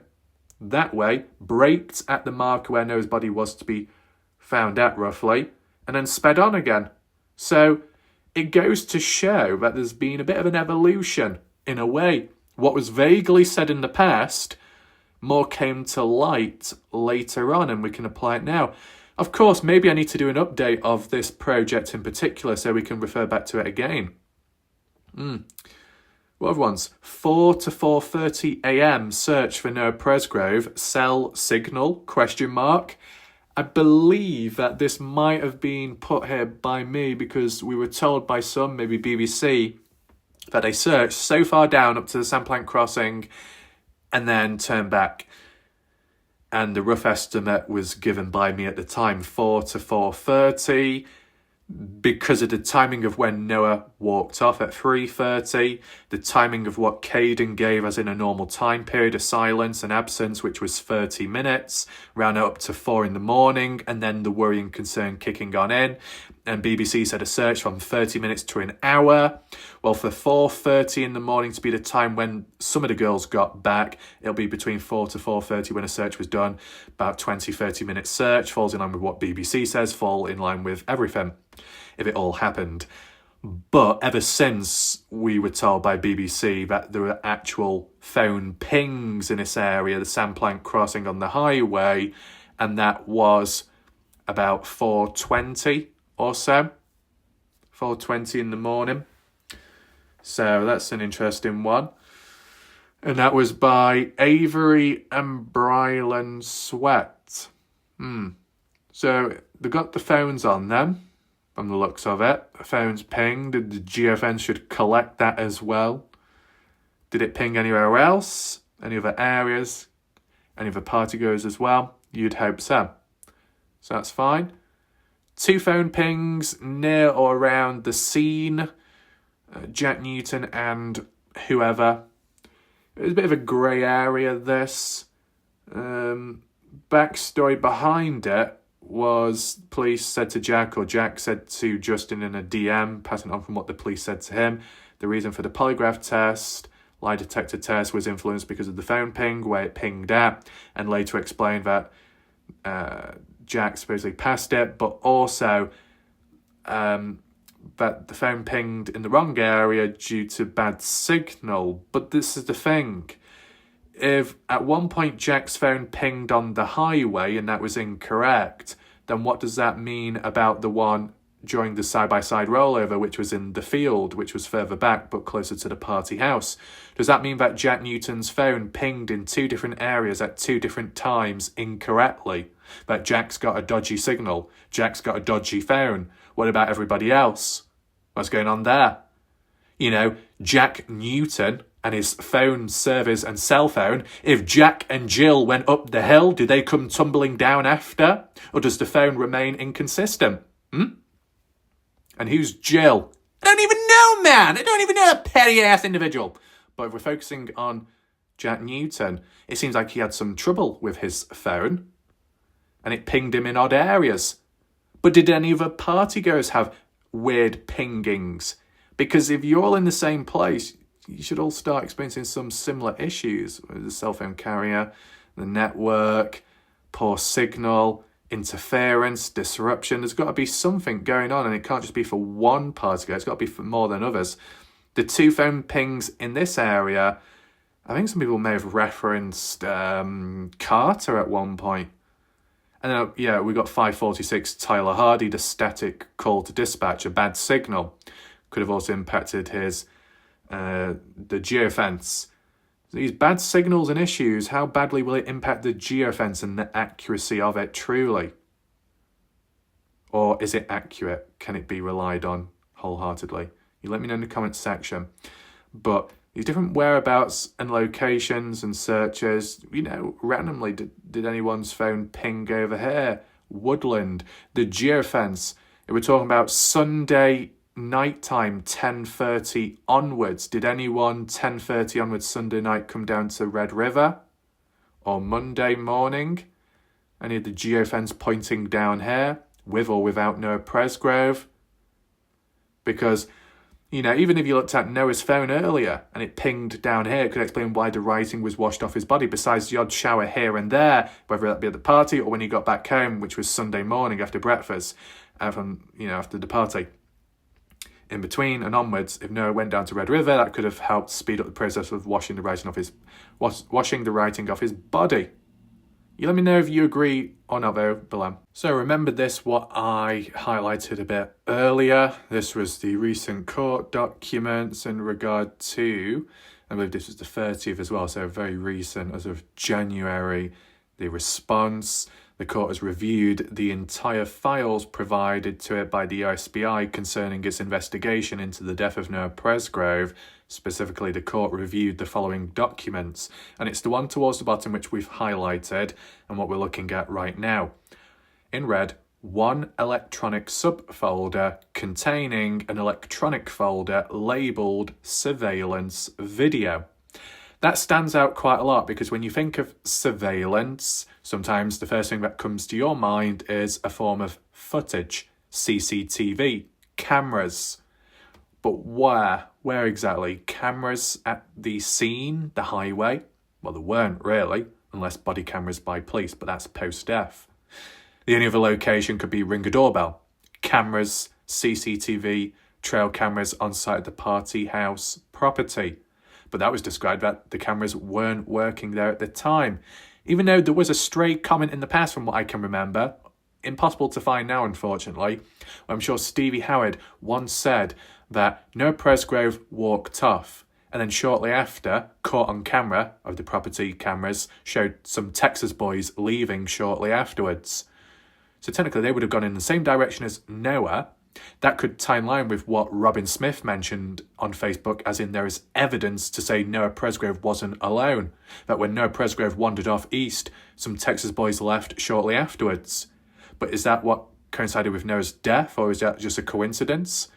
that way, braked at the marker where Noah's body was to be found at, roughly, and then sped on again. So it goes to show that there's been a bit of an evolution, in a way. What was vaguely said in the past more came to light later on, and we can apply it now. Of course, maybe I need to do an update of this project in particular so we can refer back to it again. What other ones? 4 to 4:30 a.m. search for Noah Presgrove, cell signal, ? I believe that this might have been put here by me because we were told by some, maybe BBC, that they searched so far down up to the Sandplank crossing and then turned back. And the rough estimate was given by me at the time, 4 to 4:30, because of the timing of when Noah walked off at 3:30, the timing of what Caden gave as in a normal time period of silence and absence, which was 30 minutes, ran up to 4 in the morning, and then the worry and concern kicking on in. And BBC said a search from 30 minutes to an hour. Well, for 4:30 in the morning to be the time when some of the girls got back, it'll be between 4 to 4:30 when a search was done. About 20-30 minute search, falls in line with what BBC says, fall in line with everything, if it all happened. But ever since we were told by BBC that there were actual phone pings in this area, the Sandplank crossing on the highway, and that was about 4:20 or so, 4:20 in the morning. So that's an interesting one. And that was by Avery and Brylan Sweat. So they got the phones on them, from the looks of it. The phone's pinged. The GFN should collect that as well. Did it ping anywhere else? Any other areas? Any other partygoers as well? You'd hope so. So that's fine. 2 phone pings near or around the scene. Jack Newton and whoever. It was a bit of a grey area, this. Backstory behind it was police said to Jack, or Jack said to Justin in a DM, passing on from what the police said to him, the reason for the polygraph test, lie detector test, was influenced because of the phone ping, where it pinged at, and later explained that Jack supposedly passed it, but also that the phone pinged in the wrong area due to bad signal. But this is the thing. If at one point Jack's phone pinged on the highway and that was incorrect, then what does that mean about the one during the side-by-side rollover, which was in the field, which was further back but closer to the party house? Does that mean that Jack Newton's phone pinged in 2 different areas at 2 different times incorrectly? That Jack's got a dodgy signal, Jack's got a dodgy phone. What about everybody else? What's going on there? You know, Jack Newton and his phone service and cell phone, if Jack and Jill went up the hill, do they come tumbling down after? Or does the phone remain inconsistent? And who's Jill? I don't even know, man! I don't even know, that petty-ass individual. But if we're focusing on Jack Newton, it seems like he had some trouble with his phone, and it pinged him in odd areas. But did any of the partygoers have weird pingings? Because if you're all in the same place, you should all start experiencing some similar issues with the cell phone carrier, the network, poor signal, interference, disruption. There's got to be something going on, and it can't just be for one partygoer. It's got to be for more than others. The 2 phone pings in this area, I think some people may have referenced Carter at one point. And then, we got 5:46 Tyler Hardy, the static call to dispatch, a bad signal. Could have also impacted his the geofence These bad signals and issues, how badly will it impact the geofence and the accuracy of it truly? Or is it accurate? Can it be relied on wholeheartedly? You let me know in the comments section. But these different whereabouts and locations and searches, randomly, did anyone's phone ping over here? Woodland, the geofence. If we're talking about Sunday nighttime, 10:30 onwards, did anyone 10:30 onwards Sunday night come down to Red River? Or Monday morning? Any of the geofence pointing down here, with or without Noah Presgrove? Because, even if you looked at Noah's phone earlier and it pinged down here, it could explain why the writing was washed off his body, besides the odd shower here and there, whether that be at the party or when he got back home, which was Sunday morning after breakfast, after the party. In between and onwards, if Noah went down to Red River, that could have helped speed up the process of washing the writing off his body. You let me know if you agree or not though below. So remember this, what I highlighted a bit earlier. This was the recent court documents in regard to, I believe this was the 30th as well, so very recent as of January. The response, the court has reviewed the entire files provided to it by the OSBI concerning its investigation into the death of Noah Presgrove. Specifically, the court reviewed the following documents, and it's the one towards the bottom which we've highlighted and what we're looking at right now. In red, one electronic subfolder containing an electronic folder labelled surveillance video. That stands out quite a lot because when you think of surveillance, sometimes the first thing that comes to your mind is a form of footage, CCTV, cameras. But where exactly? Cameras at the scene, the highway? Well, there weren't really, unless body cameras by police, but that's post-death. The only other location could be ring a doorbell. Cameras, CCTV, trail cameras on site at the party house property. But that was described that the cameras weren't working there at the time. Even though there was a stray comment in the past from what I can remember, impossible to find now unfortunately. I'm sure Stevie Howard once said that Noah Presgrove walked off, and then shortly after, caught on camera of the property cameras, showed some Texas boys leaving shortly afterwards. So technically they would have gone in the same direction as Noah. That could tie in line with what Robin Smith mentioned on Facebook, as in there is evidence to say Noah Presgrove wasn't alone. That when Noah Presgrove wandered off east, some Texas boys left shortly afterwards. But is that what coincided with Noah's death, or is that just a coincidence?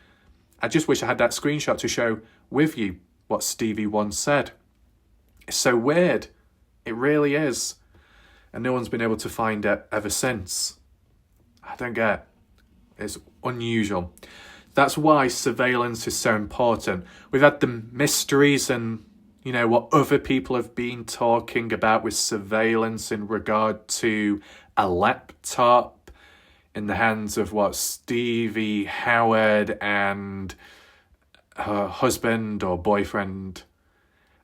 I just wish I had that screenshot to show with you what Stevie once said. It's so weird. It really is. And no one's been able to find it ever since. I don't get it. It's unusual. That's why surveillance is so important. We've had the mysteries and, what other people have been talking about with surveillance in regard to a laptop in the hands of Stevie Howard and her husband or boyfriend,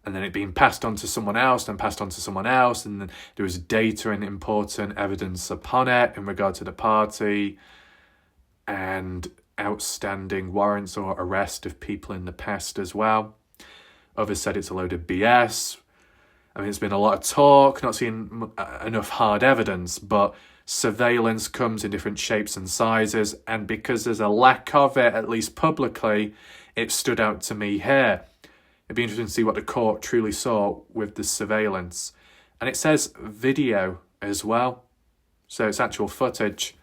and then it being passed on to someone else, and then there was data and important evidence upon it in regard to the party, and outstanding warrants or arrest of people in the past as well. Others said it's a load of BS. I mean, it's been a lot of talk, not seeing enough hard evidence, but surveillance comes in different shapes and sizes, and because there's a lack of it, at least publicly, it stood out to me here. It'd be interesting to see what the court truly saw with the surveillance. And it says video as well, so it's actual footage.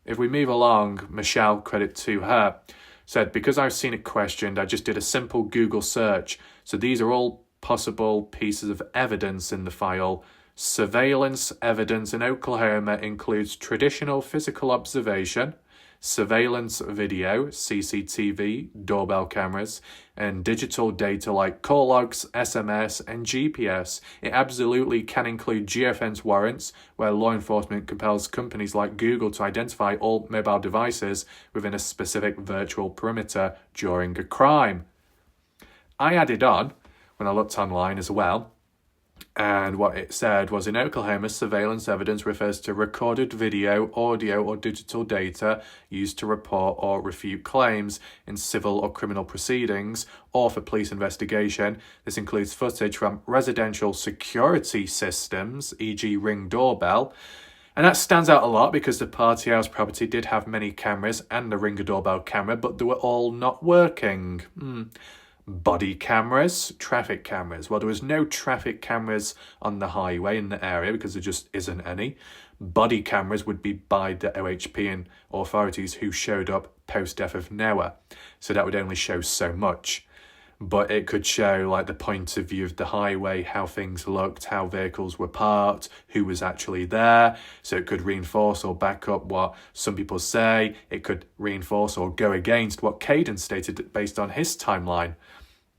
If we move along, Michelle, credit to her, said, because I've seen it questioned, I just did a simple Google search. So these are all possible pieces of evidence in the file. Surveillance evidence in Oklahoma includes traditional physical observation, surveillance video, CCTV, doorbell cameras, and digital data like call logs, SMS, and GPS. It absolutely can include geofence warrants, where law enforcement compels companies like Google to identify all mobile devices within a specific virtual perimeter during a crime. I added on, when I looked online as well, And what it said was, in Oklahoma, surveillance evidence refers to recorded video, audio, or digital data used to report or refute claims in civil or criminal proceedings or for police investigation. This includes footage from residential security systems, e.g. Ring doorbell. And that stands out a lot because the party house property did have many cameras and the Ring doorbell camera, but they were all not working. Body cameras, traffic cameras. Well, there was no traffic cameras on the highway in the area because there just isn't any. Body cameras would be by the OHP and authorities who showed up post-death of Noah. So that would only show so much. But it could show like the point of view of the highway, how things looked, how vehicles were parked, who was actually there. So it could reinforce or back up what some people say. It could reinforce or go against what Caden stated based on his timeline.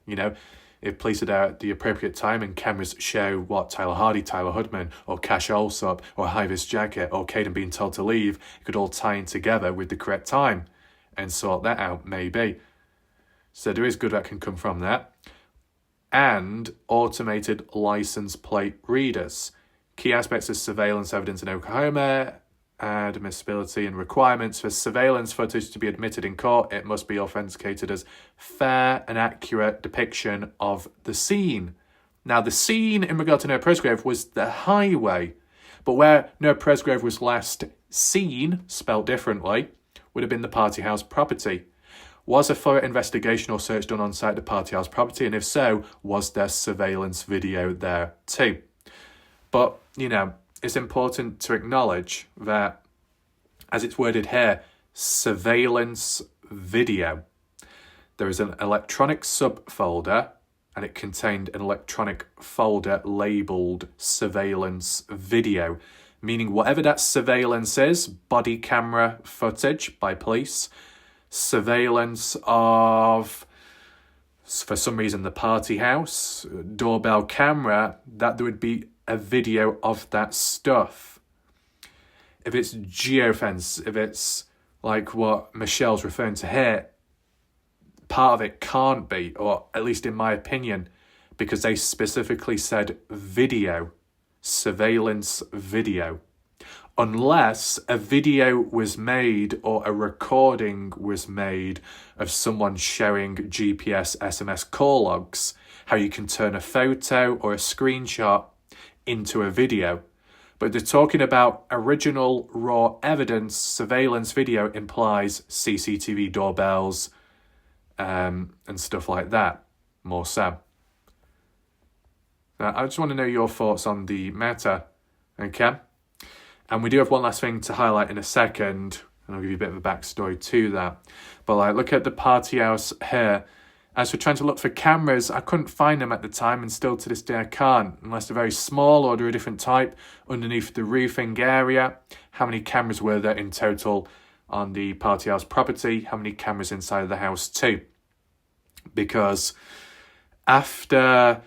You know, if police are there at the appropriate time and cameras show what Tyler Hardy, Tyler Hoodman, or Cash Allsop, or High-Vis Jacket, or Caden being told to leave, it could all tie in together with the correct time and sort that out, maybe. So there is good that can come from that. And automated license plate readers. Key aspects of surveillance evidence in Oklahoma, admissibility and requirements for surveillance footage to be admitted in court. It must be authenticated as fair and accurate depiction of the scene. Now, the scene in regard to Noah Presgrove was the highway, but where Noah Presgrove was last seen, spelt differently, would have been the party house property. Was a thorough investigation or search done on site the party house property? And if so, was there surveillance video there too? But, you know, it's important to acknowledge that, as it's worded here, surveillance video. There is an electronic subfolder and it contained an electronic folder labelled surveillance video, meaning whatever that surveillance is, body camera footage by police, surveillance of, for some reason, the party house, doorbell camera, that there would be a video of that stuff. If it's geofence, if it's like what Michelle's referring to here, part of it can't be, or at least in my opinion, because they specifically said video, surveillance video. Unless a video was made or a recording was made of someone showing GPS SMS call logs, how you can turn a photo or a screenshot into a video. But they're talking about original raw evidence. Surveillance video implies CCTV doorbells and stuff like that. More so. Now, I just want to know your thoughts on the matter, okay? And we do have one last thing to highlight in a second, and I'll give you a bit of a backstory to that. But like, look at the party house here. As we're trying to look for cameras, I couldn't find them at the time, and still to this day I can't, unless they're very small or they're a different type underneath the roofing area. How many cameras were there in total on the party house property? How many cameras inside of the house too? Because after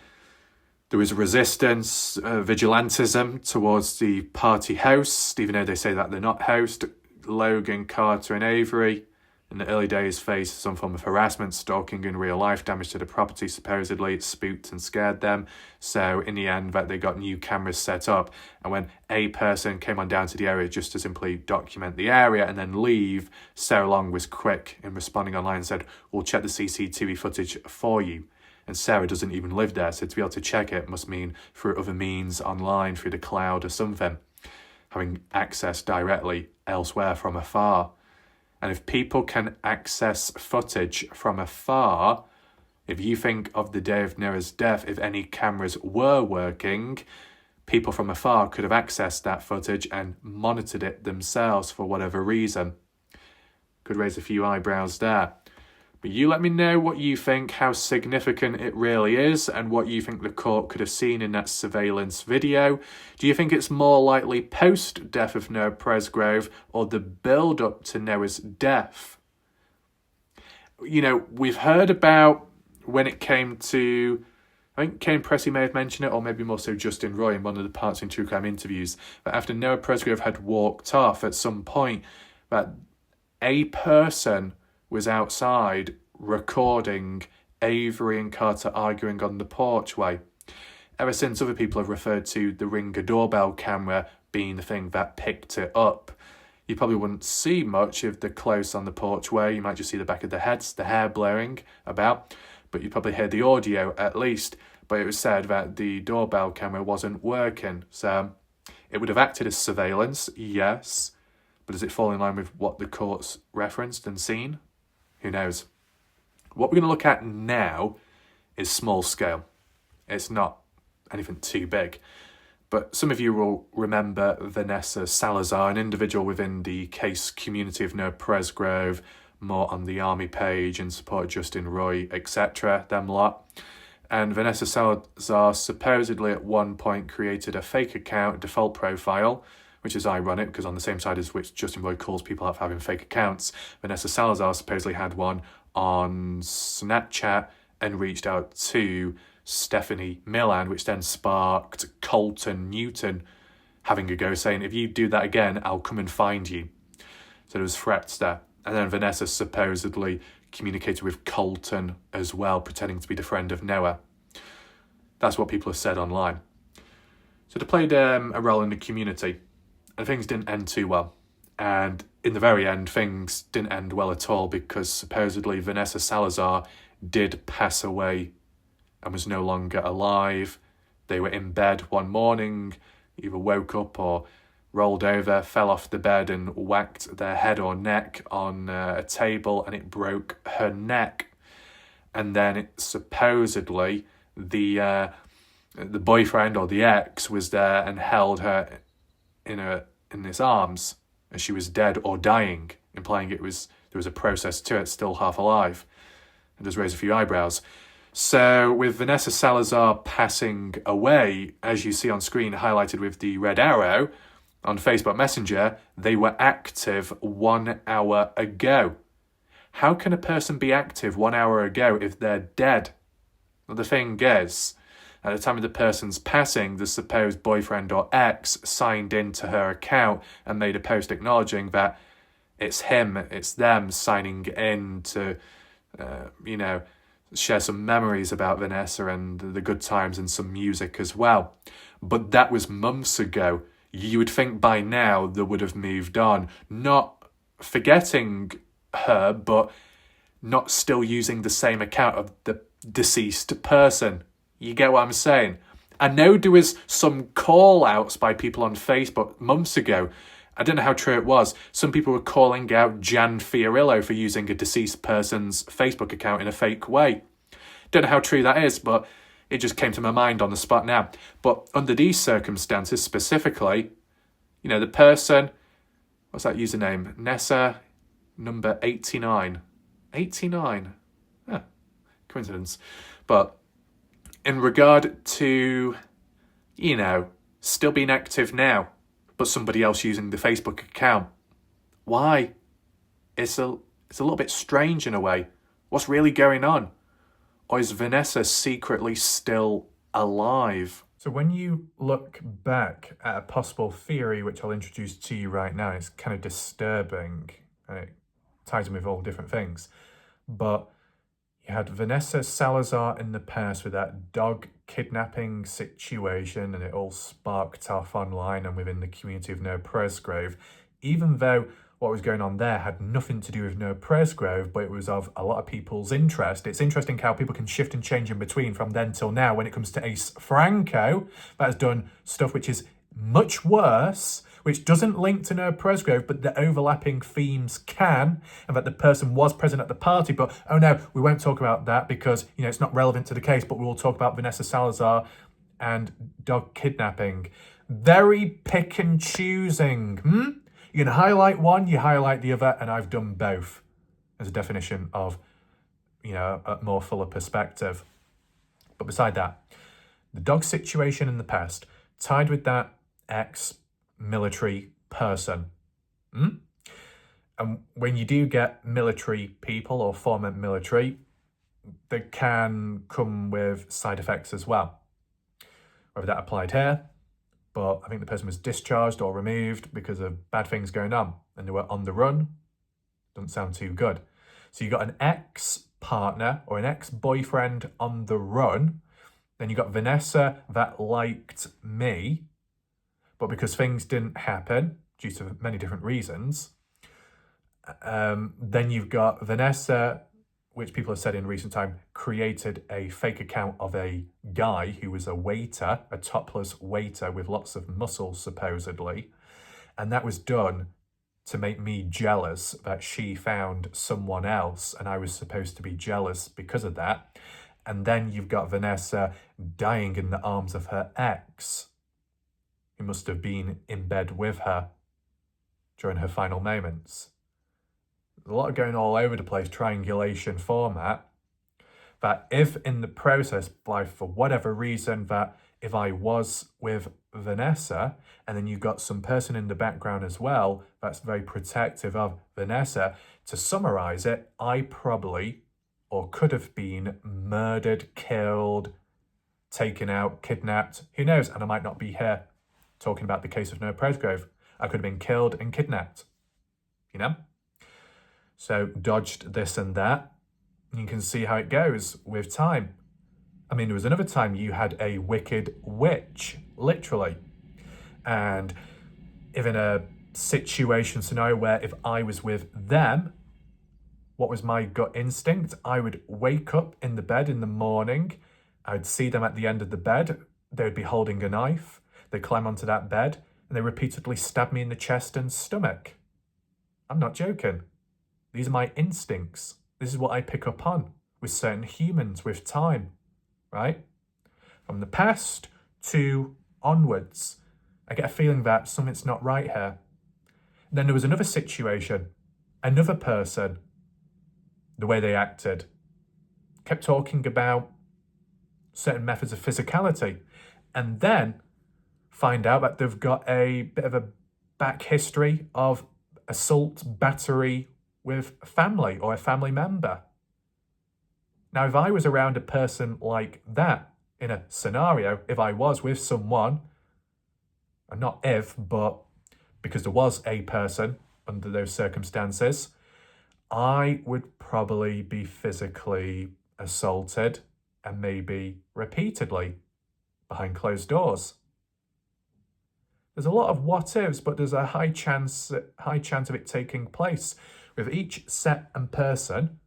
there was resistance, vigilantism towards the party house, even though they say that they're not housed. Logan, Carter and Avery in the early days faced some form of harassment, stalking in real life, damage to the property. Supposedly it spooked and scared them. So in the end, that they got new cameras set up. And when a person came on down to the area just to simply document the area and then leave, Sarah Long was quick in responding online and said, "We'll check the CCTV footage for you." And Sarah doesn't even live there, so to be able to check it must mean through other means, online, through the cloud or something, having access directly elsewhere from afar. And if people can access footage from afar, if you think of the day of Noah's death, if any cameras were working, people from afar could have accessed that footage and monitored it themselves for whatever reason. Could raise a few eyebrows there. But you let me know what you think, how significant it really is, and what you think the court could have seen in that surveillance video. Do you think it's more likely post-death of Noah Presgrove or the build-up to Noah's death? You know, we've heard about when it came to, I think Kane Pressey may have mentioned it, or maybe more so Justin Roy in one of the Parts in True Crime interviews, that after Noah Presgrove had walked off at some point, that a person was outside recording Avery and Carter arguing on the porchway. ever since other people have referred to the Ringer doorbell camera being the thing that picked it up. You probably wouldn't see much of the close on the porchway. You might just see the back of the heads, the hair blurring about, but you probably hear the audio at least. But it was said that the doorbell camera wasn't working. So it would have acted as surveillance, yes. But does it fall in line with what the court's referenced and seen? Who knows? What we're going to look at now is small scale. It's not anything too big. But some of you will remember Vanessa Salazar, an individual within the case community of No Presgrove, more on the army page in support of Justin Roy, etc., them lot. And Vanessa Salazar supposedly at one point created a fake account, default profile, which is ironic because on the same side as which Justin Roy calls people out for having fake accounts, Vanessa Salazar supposedly had one on Snapchat and reached out to Stephanie Milland, which then sparked Colton Newton having a go, saying, if you do that again, I'll come and find you. So there was threats there. And then Vanessa supposedly communicated with Colton as well, pretending to be the friend of Noah. That's what people have said online. So they played a role in the community, and things didn't end too well. And in the very end, things didn't end well at all because supposedly Vanessa Salazar did pass away and was no longer alive. They were in bed one morning, either woke up or rolled over, fell off the bed and whacked their head or neck on a table, and it broke her neck. And then supposedly the boyfriend or the ex was there and held her in his arms as she was dead or dying, implying there was a process to it, still half alive. It does raise a few eyebrows. So with Vanessa Salazar passing away, as you see on screen highlighted with the red arrow on Facebook Messenger, they were active 1 hour ago. How can a person be active 1 hour ago if they're dead? Well, the thing is, at the time of the person's passing, the supposed boyfriend or ex signed into her account and made a post acknowledging that it's him, it's them signing in to, share some memories about Vanessa and the good times and some music as well. But that was months ago. You would think by now they would have moved on, not forgetting her, but not still using the same account of the deceased person. You get what I'm saying? I know there was some call-outs by people on Facebook months ago. I don't know how true it was. Some people were calling out Jan Fiorillo for using a deceased person's Facebook account in a fake way. Don't know how true that is, but it just came to my mind on the spot now. But under these circumstances specifically, the person, what's that username? Nessa number 89. 89. Coincidence. But in regard to, still being active now, but somebody else using the Facebook account, why? It's a little bit strange in a way. What's really going on? Or is Vanessa secretly still alive? So when you look back at a possible theory, which I'll introduce to you right now, it's kind of disturbing, and it ties in with all different things. But you had Vanessa Salazar in the past with that dog kidnapping situation, and it all sparked off online and within the community of No Presgrove, even though what was going on there had nothing to do with No Presgrove, but it was of a lot of people's interest. It's interesting how people can shift and change in between from then till now. When it comes to Ace Franco, that has done stuff which is much worse, which doesn't link to No Presgrove, but the overlapping themes can, and that the person was present at the party. But, oh no, we won't talk about that because, it's not relevant to the case, but we will talk about Vanessa Salazar and dog kidnapping. Very pick and choosing, You can highlight one, you highlight the other, and I've done both as a definition of, a more fuller perspective. But beside that, the dog situation in the past, tied with that ex-military person. And when you do get military people or former military, they can come with side effects as well. Whether that applied here, but I think the person was discharged or removed because of bad things going on and they were on the run. Doesn't sound too good. So you got an ex-partner or an ex-boyfriend on the run, Then you got Vanessa that liked me, but because things didn't happen due to many different reasons, then you've got Vanessa, which people have said in recent time, created a fake account of a guy who was a waiter, a topless waiter with lots of muscles, supposedly. And that was done to make me jealous that she found someone else, and I was supposed to be jealous because of that. And then you've got Vanessa dying in the arms of her ex, who must have been in bed with her during her final moments. There's a lot going all over the place, triangulation format, that if in the process, for whatever reason, that if I was with Vanessa, and then you've got some person in the background as well that's very protective of Vanessa, to summarize it, I probably, or could have been murdered, killed, taken out, kidnapped, who knows, and I might not be here talking about the case of Noah Presgrove. I could have been killed and kidnapped, you know? So dodged this and that. You can see how it goes with time. I mean, there was another time you had a wicked witch, literally. And if in a scenario where if I was with them, what was my gut instinct? I would wake up in the bed in the morning. I'd see them at the end of the bed. They would be holding a knife. They'd climb onto that bed and they repeatedly stab me in the chest and stomach. I'm not joking. These are my instincts. This is what I pick up on with certain humans with time, right? From the past to onwards, I get a feeling that something's not right here. And then there was another situation, another person, the way they acted, kept talking about certain methods of physicality, and then find out that they've got a bit of a back history of assault, battery with family or a family member. Now, if I was around a person like that in a scenario, if I was with someone, and not if, but because there was a person under those circumstances, I would probably be physically assaulted and maybe repeatedly behind closed doors. There's a lot of what ifs, but there's a high chance of it taking place with each set and person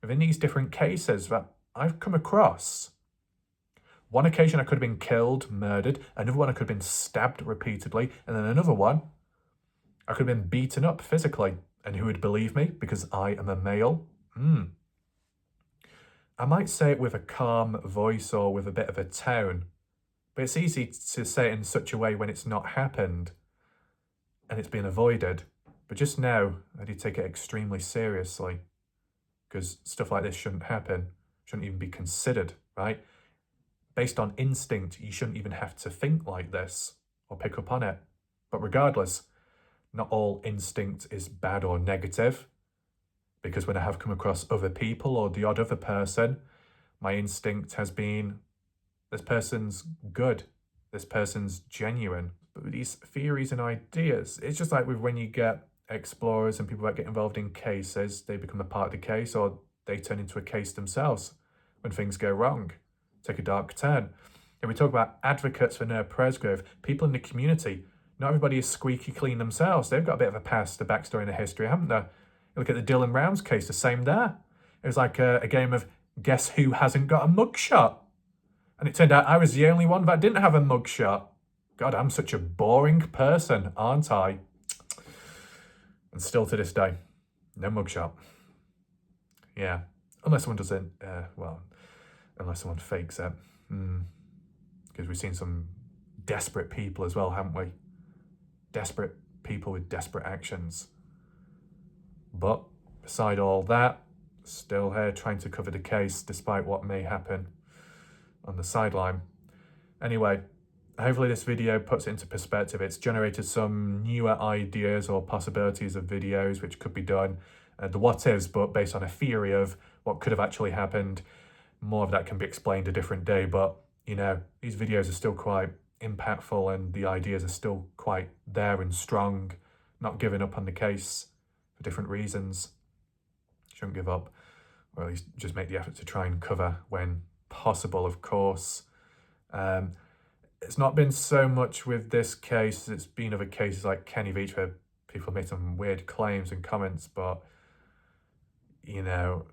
within these different cases that I've come across. One occasion I could have been killed, murdered. Another one I could have been stabbed repeatedly. And then another one I could have been beaten up physically. And who would believe me because I am a male? I might say it with a calm voice or with a bit of a tone. But it's easy to say it in such a way when it's not happened and it's been avoided. But just now, I do take it extremely seriously because stuff like this shouldn't happen, shouldn't even be considered, right? Based on instinct, you shouldn't even have to think like this or pick up on it. But regardless, not all instinct is bad or negative, because when I have come across other people or the odd other person, my instinct has been, this person's good, this person's genuine. But with these theories and ideas, it's just like with when you get explorers and people that get involved in cases, they become a part of the case or they turn into a case themselves when things go wrong, take a dark turn. And we talk about advocates for Noah Presgrove, people in the community. Not everybody is squeaky clean themselves. They've got a bit of a past, a backstory and a history, haven't they? You look at the Dylan Rounds case, the same there. It was like a game of guess who hasn't got a mugshot. And it turned out I was the only one that didn't have a mugshot. God, I'm such a boring person, aren't I? And still to this day, no mugshot. Yeah, unless someone doesn't, unless someone fakes it. Because we've seen some desperate people as well, haven't we? Desperate people with desperate actions. But beside all that, still here trying to cover the case despite what may happen on the sideline. Anyway, hopefully this video puts it into perspective. It's generated some newer ideas or possibilities of videos which could be done. The what ifs, but based on a theory of what could have actually happened. More of that can be explained a different day, but you know, these videos are still quite impactful and the ideas are still quite there and strong, not giving up on the case for different reasons. Shouldn't give up, or at least just make the effort to try and cover when possible, of course. It's not been so much with this case. It's been other cases like Kenny Veach where people made some weird claims and comments, but, you know,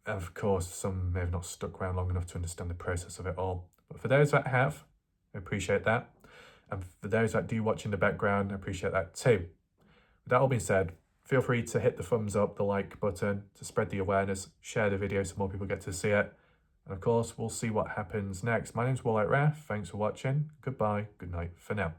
of course, some may have not stuck around long enough to understand the process of it all. But for those that have, I appreciate that. And for those that do watch in the background, I appreciate that too. With that all being said, feel free to hit the thumbs up, the like button to spread the awareness, share the video so more people get to see it. And of course, we'll see what happens next. My name's Warlight Ref. Thanks for watching. Goodbye. Good night for now.